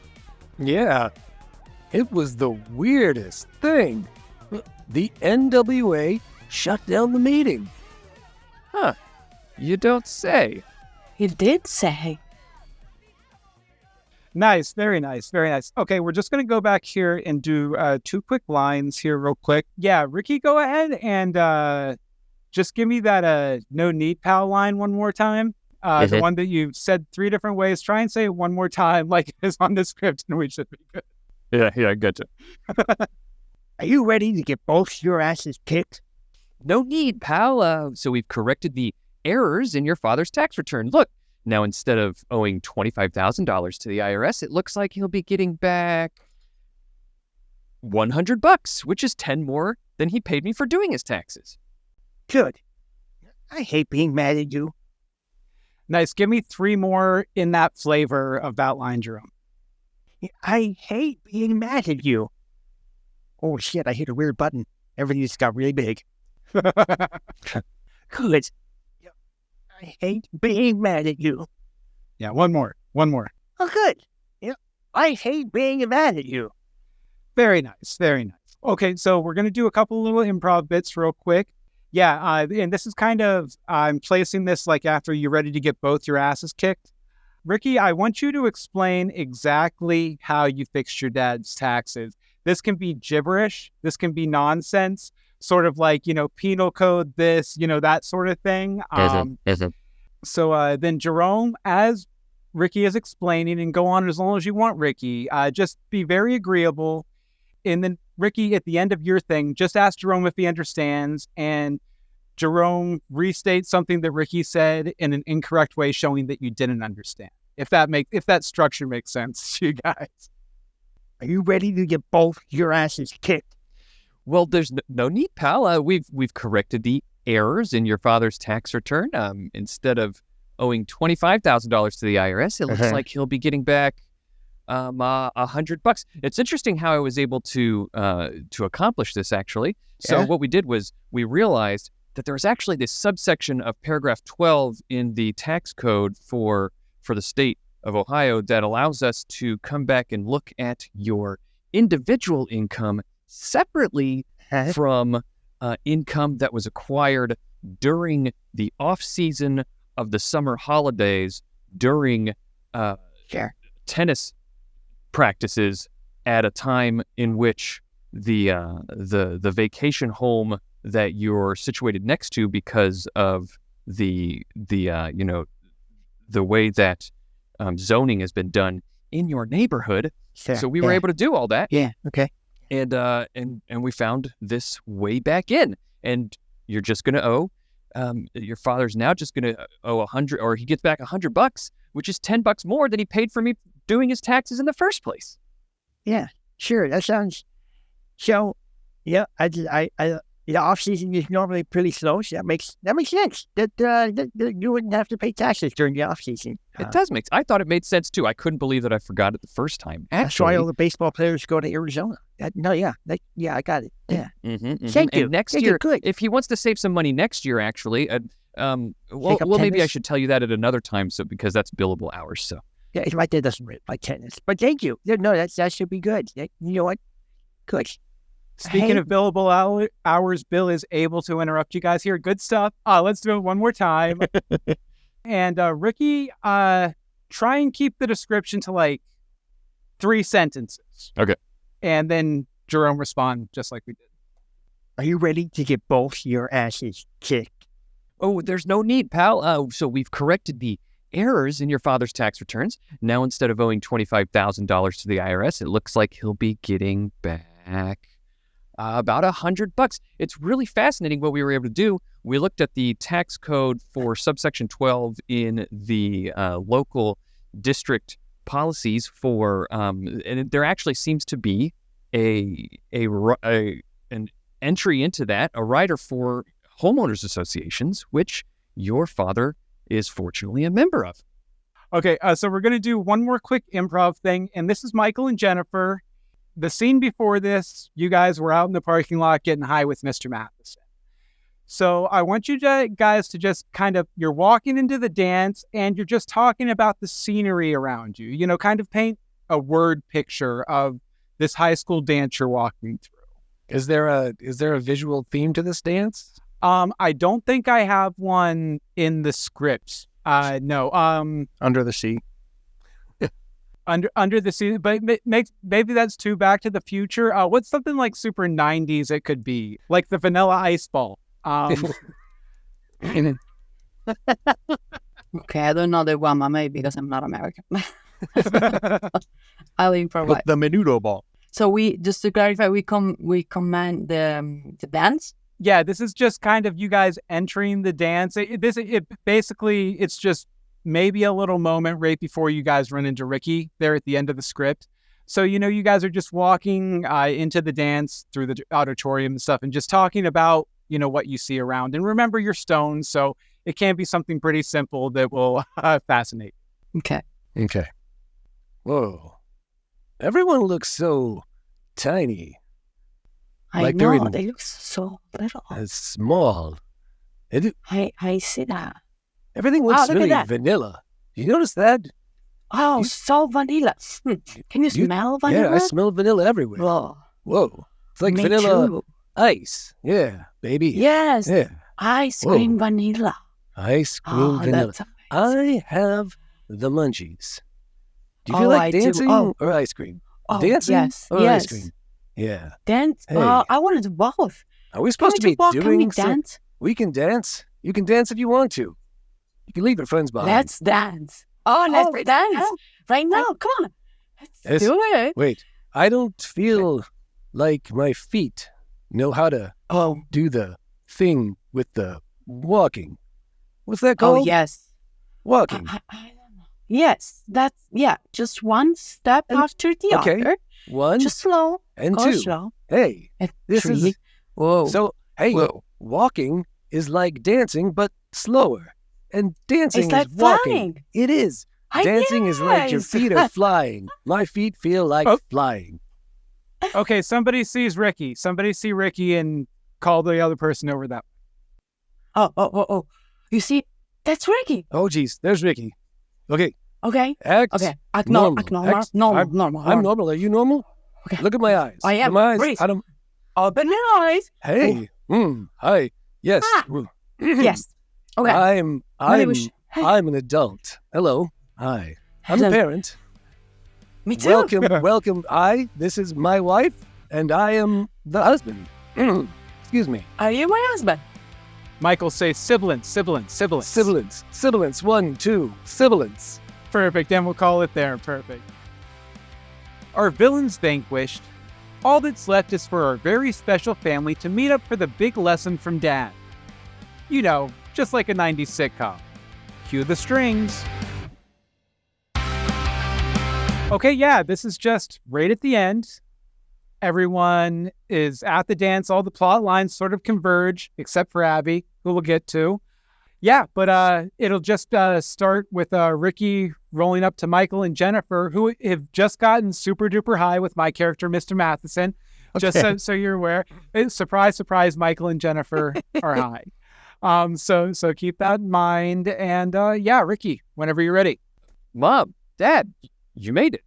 Yeah. It was the weirdest thing. The NWA shut down the meeting. Huh. You don't say. He did say. Nice, very nice, very nice. Okay, we're just going to go back here and do 2 quick lines here real quick. Yeah, Ricky, go ahead and just give me that no need pal line one more time. The one that you said 3 different ways. Try and say it one more time like it is on the script and we should be good. Yeah, I gotcha. Are you ready to get both your asses kicked? No need, pal. So we've corrected the errors in your father's tax return. Look, now instead of owing $25,000 to the IRS, it looks like he'll be getting back $100, which is 10 more than he paid me for doing his taxes. Good. I hate being mad at you. Nice. Give me 3 more in that flavor of that line, Jerome. I hate being mad at you. Oh, shit, I hit a weird button. Everything just got really big. Good. I hate being mad at you. Yeah, one more. Oh, good. Yeah, I hate being mad at you. Very nice, very nice. Okay, so we're going to do a couple little improv bits real quick. Yeah, and this is kind of, I'm placing this like after you're ready to get both your asses kicked. Ricky, I want you to explain exactly how you fixed your dad's taxes. This can be gibberish. This can be nonsense. Sort of like, penal code this, that sort of thing. So then Jerome, as Ricky is explaining, and go on as long as you want, Ricky, just be very agreeable. And then Ricky, at the end of your thing, just ask Jerome if he understands. And Jerome restates something that Ricky said in an incorrect way, showing that you didn't understand. If that structure makes sense to you guys. Are you ready to get both your asses kicked? Well, there's no need, pal. We've corrected the errors in your father's tax return. Instead of owing $25,000 to the IRS, it looks like he'll be getting back $100. It's interesting how I was able to accomplish this, actually. So what we did was we realized that there was actually this subsection of paragraph 12 in the tax code for the state of Ohio that allows us to come back and look at your individual income separately from income that was acquired during the off-season of the summer holidays during tennis practices at a time in which the vacation home that you're situated next to, because of the way that zoning has been done in your neighborhood. So we were able to do all that. Yeah. Okay. And we found this way back in, and you're just going to owe, your father's now just going to owe 100, or he gets back $100, which is $10 more than he paid for me doing his taxes in the first place. Yeah, sure. That sounds so. Yeah, the off season is normally pretty slow, so that makes sense. That you wouldn't have to pay taxes during the off season. It does make. I thought it made sense too. I couldn't believe that I forgot it the first time. Actually, that's why all the baseball players go to Arizona. I got it. Yeah. Mm-hmm. Thank you. And next Thank year, you. Good. if he wants to save some money next year, actually, maybe I should tell you that at another time, because that's billable hours. So yeah, my dad doesn't like tennis, but thank you. No, that should be good. You know what? Good. Speaking of billable hours, Bill is able to interrupt you guys here. Good stuff. Let's do it one more time. And Ricky, try and keep the description to like 3 sentences. Okay. And then Jerome respond just like we did. Are you ready to get both your asses kicked? Oh, there's no need, pal. So we've corrected the errors in your father's tax returns. Now, instead of owing $25,000 to the IRS, it looks like he'll be getting back about $100. It's really fascinating what we were able to do. We looked at the tax code for subsection 12 in the local district policies for, and there actually seems to be an entry into that, a rider for homeowners associations, which your father is fortunately a member of. Okay, so we're going to do one more quick improv thing, and this is Michael and Jennifer. The scene before this, you guys were out in the parking lot getting high with Mr. Matheson. So I want you guys to just kind of, you're walking into the dance and you're just talking about the scenery around you, you know, kind of paint a word picture of this high school dance you're walking through. Is there a visual theme to this dance? I don't think I have one in the script. No. Under the Sea. Under the sea, but maybe that's too Back to the Future. What's something like super 90s it could be? Like the Vanilla Ice Ball. Okay, I don't know the one, maybe because I'm not American. I'll improvise. The Menudo Ball. So we, just to clarify, we command the dance? Yeah, this is just kind of you guys entering the dance. Basically, it's just maybe a little moment right before you guys run into Ricky there at the end of the script. So, you know, you guys are just walking into the dance through the auditorium and stuff and just talking about, you know, what you see around. And remember, you're stoned, so it can be something pretty simple that will fascinate. Okay. Whoa. Everyone looks so tiny. I know, they look so little. Small. I see that. Everything looks really vanilla. You notice that? Oh, so vanilla. Can you smell vanilla? Yeah, I smell vanilla everywhere. Whoa. It's like vanilla ice. Yeah, baby. Yes. Yeah. Ice cream vanilla. Ice cream vanilla. I have the munchies. Do you feel like dancing or ice cream? Dancing or ice cream? Yeah. Dance? Hey. I want to do both. Are we supposed to be doing dance? We can dance. You can dance if you want to. You can leave your friends behind. Let's dance. Let's dance. Right now. Come on. Let's do it. Wait. I don't feel like my feet know how to do the thing with the walking. What's that called? Oh, yes. Walking. I don't know. Yes. Just one step after the other. One. Just slow. And Go two. slow. Hey. This three. is... Whoa. So, hey, walking is like dancing, but slower. And dancing like is walking. flying. It is. Dancing is like your feet are flying. My feet feel like flying. Okay, somebody sees Ricky. Somebody see Ricky and call the other person over that way. Oh. You see, that's Ricky. Oh, geez. There's Ricky. Okay. Act normal. Normal. I'm normal. Are you normal? Okay. Look at my eyes. I am. My eyes. Breathe. I don't... Open your eyes. Hey. Hi. Yes. Yes. Okay. I'm an adult. Hello. Hi. I'm a parent. Me too. Welcome. This is my wife, and I am the husband. Excuse me. Are you my husband? Michael, say sibilance. Sibilance. 1, 2. Sibilance. Perfect, and we'll call it there. Perfect. Our villains vanquished. All that's left is for our very special family to meet up for the big lesson from Dad. You know, just like a 90s sitcom. Cue the strings. Okay, yeah, this is just right at the end. Everyone is at the dance. All the plot lines sort of converge, except for Abby, who we'll get to. Yeah, but it'll just start with Ricky rolling up to Michael and Jennifer, who have just gotten super duper high with my character, Mr. Matheson. Okay. Just so you're aware. Surprise, surprise, Michael and Jennifer are high. So keep that in mind. And yeah, Ricky, whenever you're ready. Mom, Dad, you made it.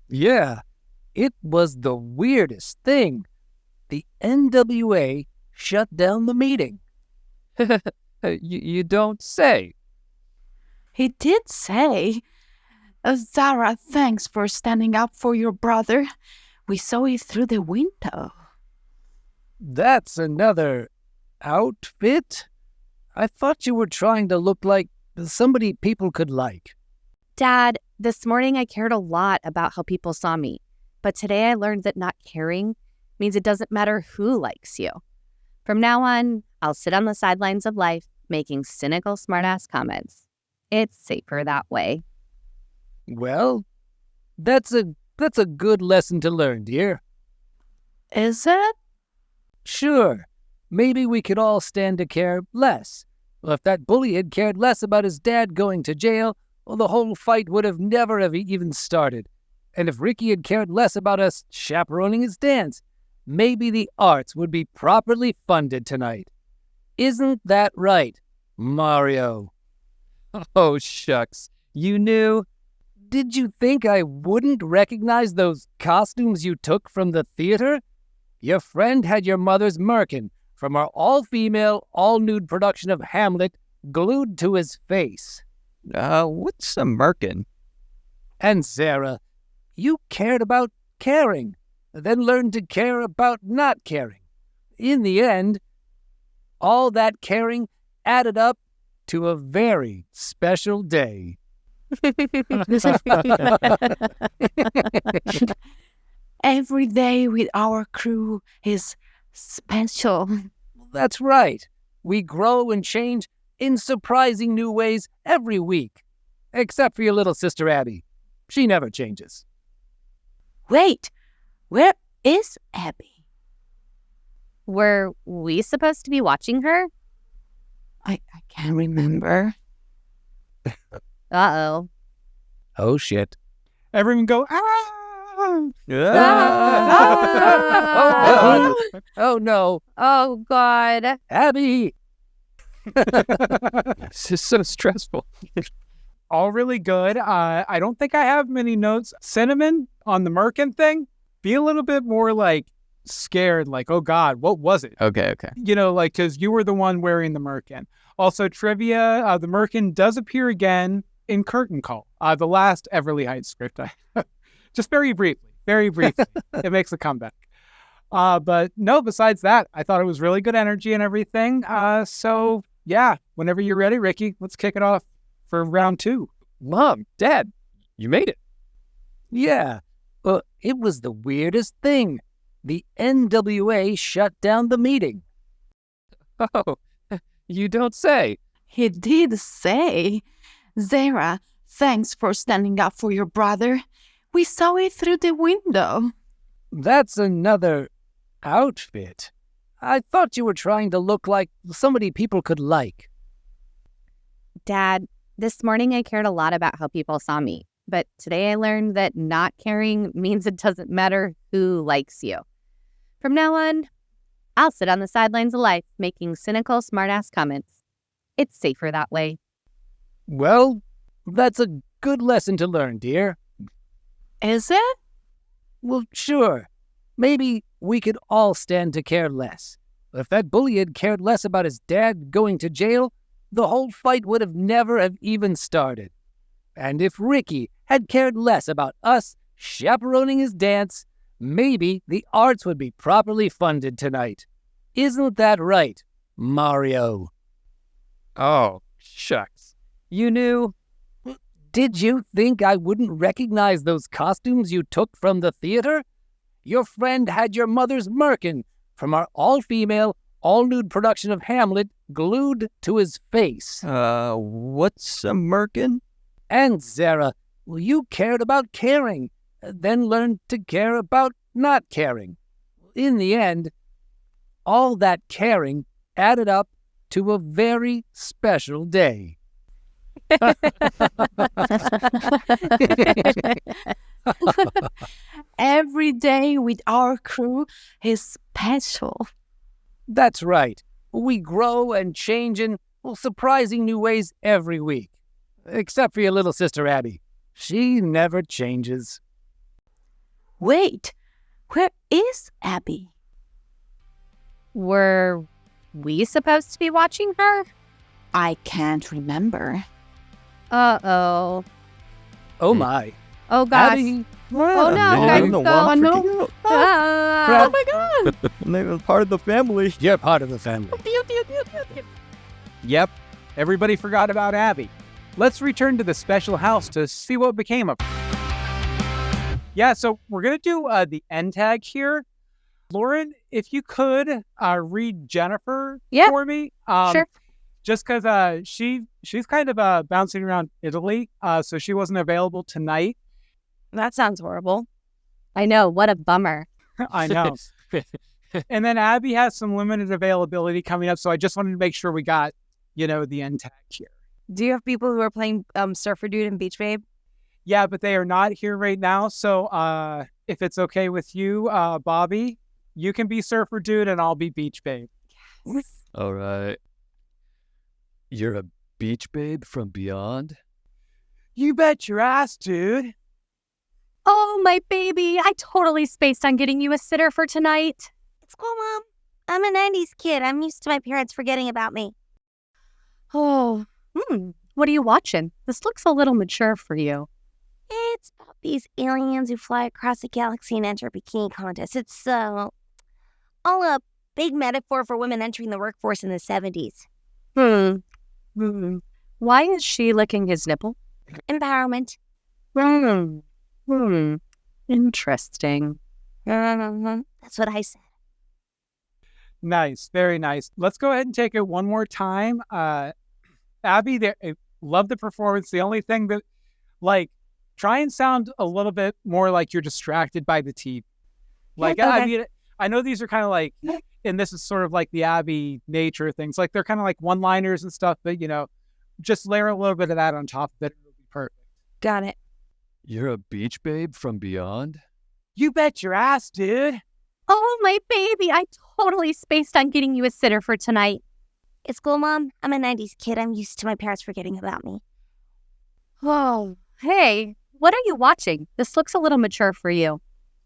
Yeah, it was the weirdest thing. The NWA shut down the meeting. You don't say. He did say. Zara, thanks for standing up for your brother. We saw it through the window. That's another outfit? I thought you were trying to look like somebody people could like. Dad, this morning I cared a lot about how people saw me, but today I learned that not caring means it doesn't matter who likes you. From now on, I'll sit on the sidelines of life making cynical smartass comments. It's safer that way. Well, that's a good lesson to learn, dear. Is it? Sure. Maybe we could all stand to care less. Well, if that bully had cared less about his dad going to jail, well, the whole fight would have never have even started. And if Ricky had cared less about us chaperoning his dance, maybe the arts would be properly funded tonight. Isn't that right, Mario? Oh, shucks. You knew? Did you think I wouldn't recognize those costumes you took from the theater? Your friend had your mother's merkin from our all-female, all-nude production of Hamlet glued to his face. What's a merkin? And Zara, you cared about caring, then learned to care about not caring. In the end, all that caring added up to a very special day. Every day with our crew is special. That's right. We grow and change in surprising new ways every week. Except for your little sister Abby. She never changes. Wait, where is Abby? Were we supposed to be watching her? I can't remember. Uh-oh. Oh, shit. Everyone go, ah! Oh, no. Oh, God. Abby! This is so stressful. All really good. I don't think I have many notes. Cinnamon, on the merkin thing, be a little bit more, like, scared, like, oh, God, what was it? Okay. You know, like, because you were the one wearing the merkin. Also, trivia, the merkin does appear again in Curtain Call, the last Everly Heights script. Just very briefly. It makes a comeback. But no, besides that, I thought it was really good energy and everything. So, yeah, whenever you're ready, Ricky, let's kick it off for round 2. Mom, Dad, you made it. Yeah, well, it was the weirdest thing. The NWA shut down the meeting. Oh, you don't say. He did say. Zara, thanks for standing up for your brother. We saw it through the window. That's another outfit. I thought you were trying to look like somebody people could like. Dad, this morning I cared a lot about how people saw me, but today I learned that not caring means it doesn't matter who likes you. From now on, I'll sit on the sidelines of life making cynical smartass comments. It's safer that way. Well, that's a good lesson to learn, dear. Is it? Well, sure. Maybe we could all stand to care less. If that bully had cared less about his dad going to jail, the whole fight would have never have even started. And if Ricky had cared less about us chaperoning his dance, maybe the arts would be properly funded tonight. Isn't that right, Mario? Oh, shucks. You knew? Did you think I wouldn't recognize those costumes you took from the theater? Your friend had your mother's merkin from our all-female, all-nude production of Hamlet glued to his face. What's a merkin? And Zara, well, you cared about caring, then learned to care about not caring. In the end, all that caring added up to a very special day. Every day with our crew is special. That's right. We grow and change in surprising new ways every week. Except for your little sister Abby. She never changes. Wait, where is Abby? Were we supposed to be watching her? I can't remember. Uh-oh. Oh, my. Oh, gosh. Abby. Oh, no, guys, go. Oh, no. Ah. Oh, my God. I'm part of the family. You're part of the family. Yep. Everybody forgot about Abby. let's return to the special house to see what became of her. Yeah, so we're going to do the end tag here. Laurin, if you could read Jennifer for me. Sure. Just because she's kind of bouncing around Italy, so she wasn't available tonight. That sounds horrible. I know. What a bummer. I know. And then Abby has some limited availability coming up, so I just wanted to make sure we got, the end tag here. Do you have people who are playing Surfer Dude and Beach Babe? Yeah, but they are not here right now, so if it's okay with you, Bobby, you can be Surfer Dude and I'll be Beach Babe. Yes. All right. You're a beach babe from beyond? You bet your ass, dude. Oh, my baby. I totally spaced on getting you a sitter for tonight. It's cool, Mom. I'm a 90s kid. I'm used to my parents forgetting about me. Oh, what are you watching? This looks a little mature for you. It's about these aliens who fly across the galaxy and enter bikini contests. It's all a big metaphor for women entering the workforce in the 70s. Why is she licking his nipple? Empowerment. Interesting. That's what I said. Nice. Very nice. Let's go ahead and take it one more time. Abby, I love the performance. The only thing that, try and sound a little bit more like you're distracted by the TV. Okay. I mean, I know these are kind of and this is sort of like the Abby nature of things. They're kind of like one-liners and stuff, but, just layer a little bit of that on top of it. It'll be perfect. Got it. You're a beach babe from beyond? You bet your ass, dude. Oh, my baby. I totally spaced on getting you a sitter for tonight. It's cool, Mom. I'm a 90s kid. I'm used to my parents forgetting about me. Oh, hey, what are you watching? This looks a little mature for you.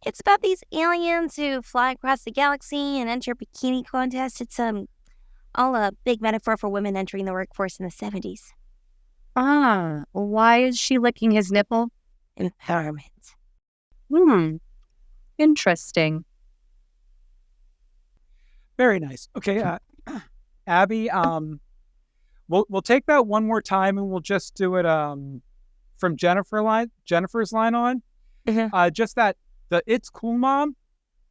It's about these aliens who fly across the galaxy and enter bikini contests. It's all a big metaphor for women entering the workforce in the 70s. Why is she licking his nipple? Empowerment. Interesting. Very nice. Okay, Abby, we'll take that one more time and we'll just do it from Jennifer's line on. Just that the "It's cool, Mom."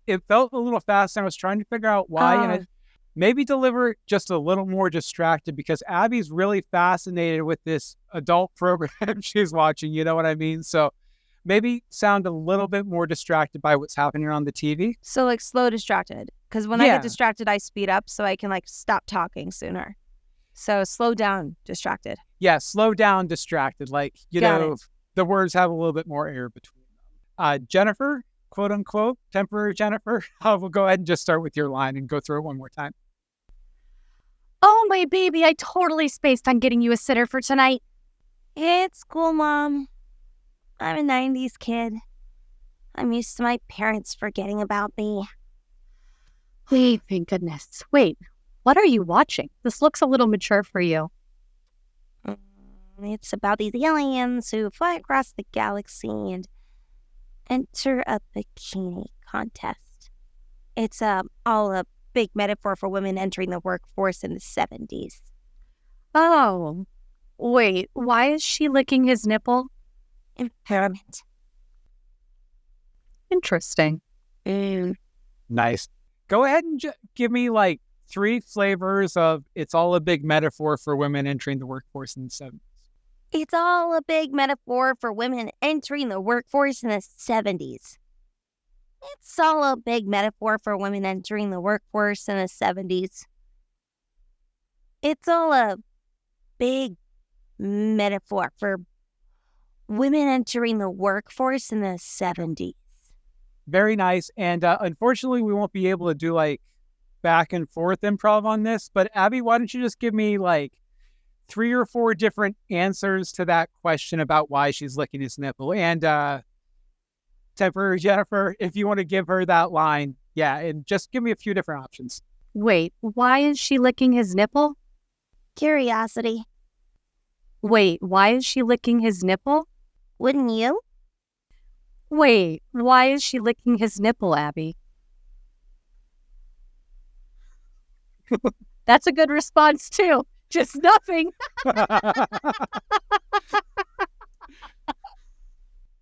It felt a little fast, and I was trying to figure out why, and maybe deliver just a little more distracted because Abby's really fascinated with this adult program she's watching. You know what I mean? So maybe sound a little bit more distracted by what's happening on the TV. So slow distracted. Because when I get distracted, I speed up so I can stop talking sooner. So slow down, distracted. Yeah, slow down, distracted. The words have a little bit more air between them. Jennifer, quote unquote, temporary Jennifer, we'll go ahead and just start with your line and go through it one more time. Oh, my baby, I totally spaced on getting you a sitter for tonight. It's cool, Mom. I'm a 90s kid. I'm used to my parents forgetting about me. Wait, thank goodness. Wait, what are you watching? This looks a little mature for you. It's about these aliens who fly across the galaxy and enter a bikini contest. It's all a big metaphor for women entering the workforce in the 70s. Oh, wait, why is she licking his nipple? Empowerment. Interesting. Nice. Go ahead and give me 3 flavors of "It's all a big metaphor for women entering the workforce in the 70s. It's all a big metaphor for women entering the workforce in the 70s. It's all a big metaphor for women entering the workforce in the 70s. It's all a big metaphor for women entering the workforce in the 70s. Very nice. And unfortunately, we won't be able to do back and forth improv on this. But Abby, why don't you just give me 3 or 4 different answers to that question about why she's licking his nipple? And temporary Jennifer, if you want to give her that line, and just give me a few different options. Wait, why is she licking his nipple? Curiosity. Wait, why is she licking his nipple? Wouldn't you? Wait, why is she licking his nipple, Abby? That's a good response, too. Just nothing.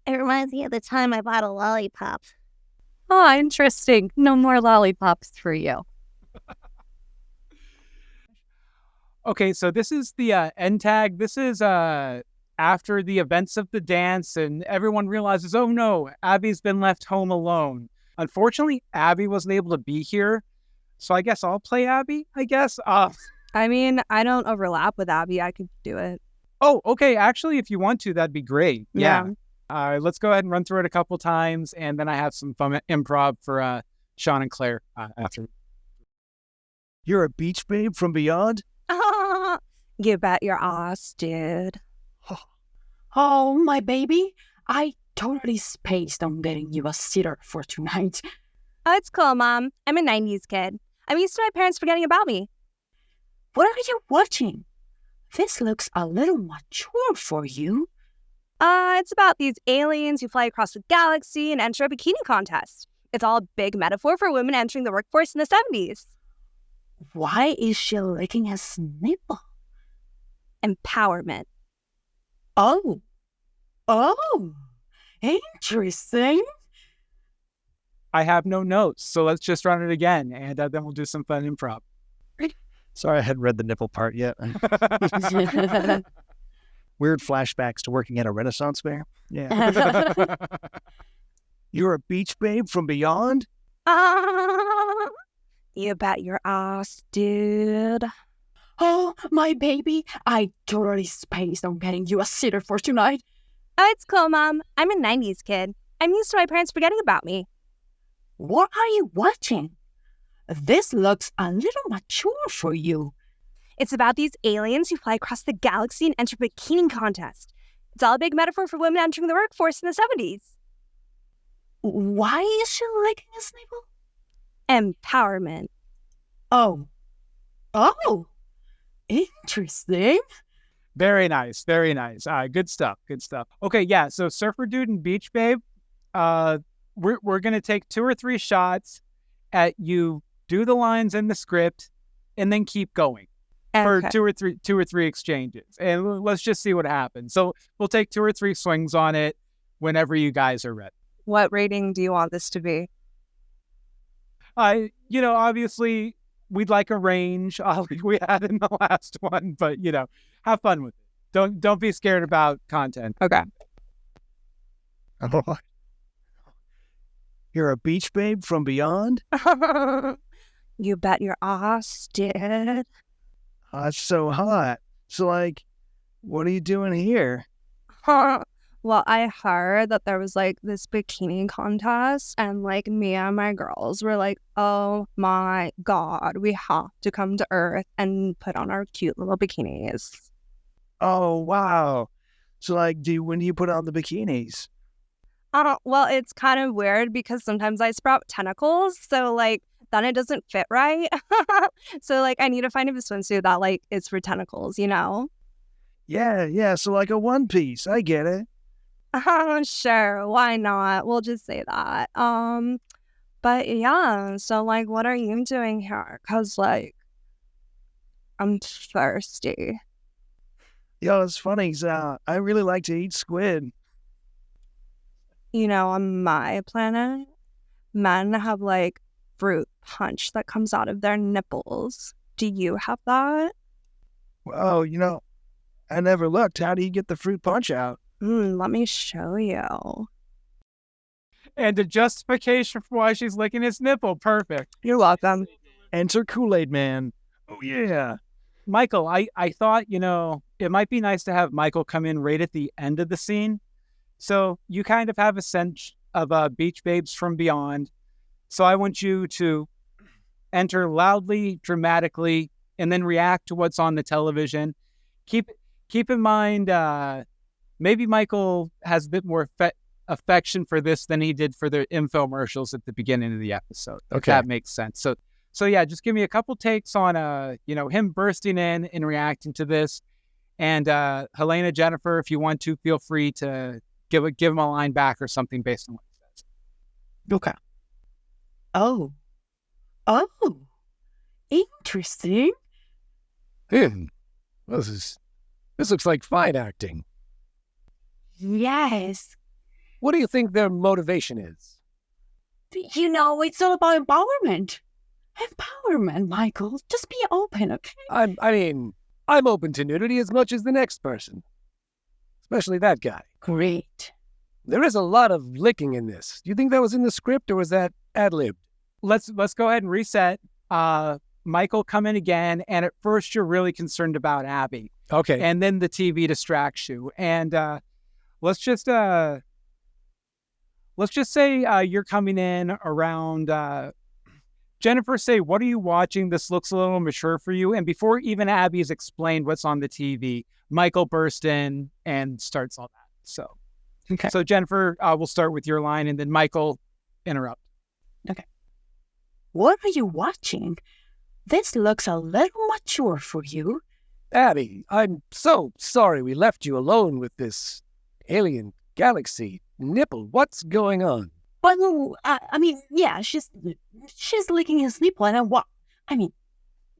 It reminds me of the time I bought a lollipop. Oh, interesting. No more lollipops for you. Okay, so this is the end tag. This is after the events of the dance, and everyone realizes, oh no, Abby's been left home alone. Unfortunately, Abby wasn't able to be here, so I guess I'll play Abby, I guess. I mean, I don't overlap with Abby. I could do it. Oh, okay. Actually, if you want to, that'd be great. Yeah. Let's go ahead and run through it a couple times, and then I have some fun improv for Sean and Claire after. You're a beach babe from beyond? You bet your ass, dude. Oh, my baby, I totally spaced on getting you a sitter for tonight. Oh, it's cool, Mom. I'm a 90s kid. I'm used to my parents forgetting about me. What are you watching? This looks a little mature for you. It's about these aliens who fly across the galaxy and enter a bikini contest. It's all a big metaphor for women entering the workforce in the 70s. Why is she licking his nipple? Empowerment. Oh, interesting. I have no notes, so let's just run it again, and then we'll do some fun improv. Sorry, I hadn't read the nipple part yet. Weird flashbacks to working at a Renaissance fair. Yeah. You're a beach babe from beyond? You bet your ass, dude. Oh, my baby, I totally spaced on getting you a sitter for tonight. Oh, it's cool, Mom. I'm a 90s kid. I'm used to my parents forgetting about me. What are you watching? This looks a little mature for you. It's about these aliens who fly across the galaxy and enter a bikini contest. It's all a big metaphor for women entering the workforce in the 70s. Why is she licking his nipple? Empowerment. Oh, interesting. Very nice, very nice. Good stuff, good stuff. Okay, yeah, so Surfer Dude and Beach Babe, we're going to take 2 or 3 shots at you, do the lines in the script, and then keep going. For two or three exchanges, and let's just see what happens. So we'll take 2 or 3 swings on it whenever you guys are ready. What rating do you want this to be? Obviously we'd like a range like we had in the last one, but have fun with it. Don't be scared about content. Okay. You're a beach babe from beyond? You bet your ass, dude. That's so hot. So, what are you doing here? Well, I heard that there was, this bikini contest, and, me and my girls were like, oh, my God, we have to come to Earth and put on our cute little bikinis. Oh, wow. So, when do you put on the bikinis? Well, it's kind of weird because sometimes I sprout tentacles, so, then it doesn't fit right. So, I need to find a swimsuit that, is for tentacles, Yeah, so a one piece. I get it. Sure, why not? We'll just say that. But yeah, so, what are you doing here? Because, I'm thirsty. Yo, it's funny, I really like to eat squid. On my planet, men have, fruit punch that comes out of their nipples. Do you have that? Well, I never looked. How do you get the fruit punch out? Let me show you. And a justification for why she's licking his nipple. Perfect. You're welcome. Enter Kool-Aid Man. Oh, yeah. Michael, I thought, it might be nice to have Michael come in right at the end of the scene. So you kind of have a sense of Beach Babes from Beyond. So I want you to enter loudly, dramatically, and then react to what's on the television. Keep in mind, maybe Michael has a bit more affection for this than he did for the infomercials at the beginning of the episode. If that makes sense. So yeah, just give me a couple takes on him bursting in and reacting to this. And Helena, Jennifer, if you want to, feel free to give him a line back or something based on what he says. Okay. Oh, interesting. Well, this looks like fine acting. Yes. What do you think their motivation is? You know, it's all about empowerment. Empowerment, Michael. Just be open, okay? I'm open to nudity as much as the next person. Especially that guy. Great. There is a lot of licking in this. Do you think that was in the script or was that ad-libbed? Let's go ahead and reset. Michael, come in again, and at first you're really concerned about Abby. Okay. And then the TV distracts you. And let's just say you're coming in around Jennifer, say, what are you watching? This looks a little mature for you. And before even Abby has explained what's on the TV, Michael bursts in and starts all that. So, okay. So Jennifer, we'll start with your line, and then Michael interrupt. Okay. What are you watching? This looks a little mature for you. Abby, I'm so sorry we left you alone with this alien galaxy nipple. What's going on? Well, yeah, she's licking his nipple, and what?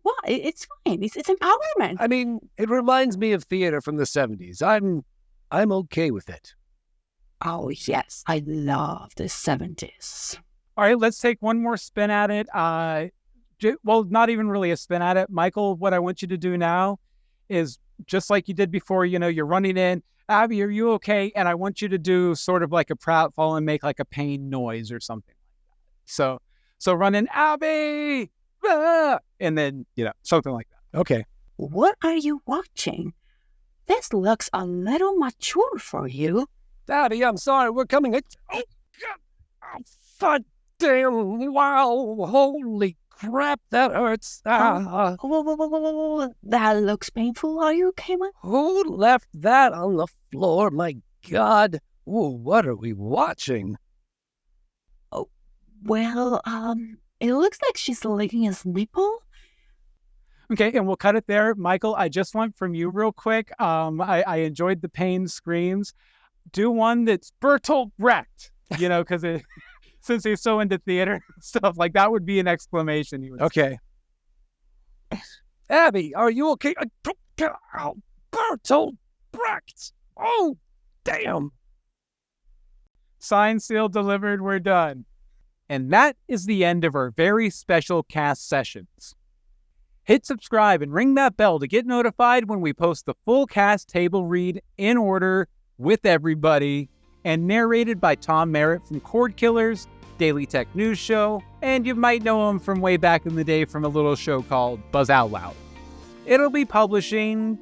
What? It's fine. It's empowerment. It reminds me of theater from the 70s. I'm okay with it. Oh, yes. I love the 70s. All right, let's take one more spin at it. Well, not even really a spin at it. Michael, what I want you to do now is just like you did before, you're running in. Abby, are you okay? And I want you to do sort of like a pratfall and make like a pain noise or something like that. So run in, Abby! Ah! And then, something like that. Okay. What are you watching? This looks a little mature for you. Abby, I'm sorry. We're coming. Oh, God damn. Wow. Holy crap, that hurts. That looks painful. Are you okay, man? Who left that on the floor? My God. Ooh, what are we watching? Oh, well, it looks like she's licking his nipple. Okay, and we'll cut it there. Michael, I just want from you real quick. I enjoyed the pain screams. Do one that's Bertolt Brecht, because since he's so into theater stuff, like that would be an exclamation. Okay. Abby, are you okay? Bertolt Brecht. Oh, damn. Signed, sealed, delivered. We're done. And that is the end of our very special cast sessions. Hit subscribe and ring that bell to get notified when we post the full cast table read in order with everybody and narrated by Tom Merritt from Cord Killers, Daily Tech News Show, and you might know him from way back in the day from a little show called Buzz Out Loud. It'll be publishing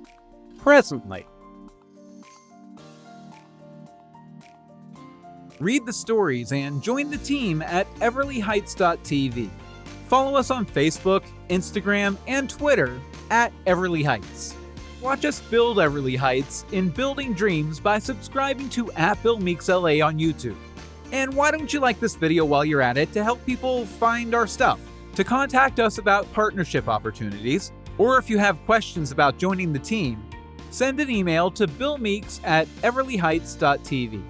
presently. Read the stories and join the team at everlyheights.tv. Follow us on Facebook, Instagram, and Twitter at Everly Heights. Watch us build Everly Heights in Building Dreams by subscribing to @BillMeeksLA on YouTube. And why don't you like this video while you're at it to help people find our stuff? To contact us about partnership opportunities, or if you have questions about joining the team, send an email to billmeeks@everlyheights.tv.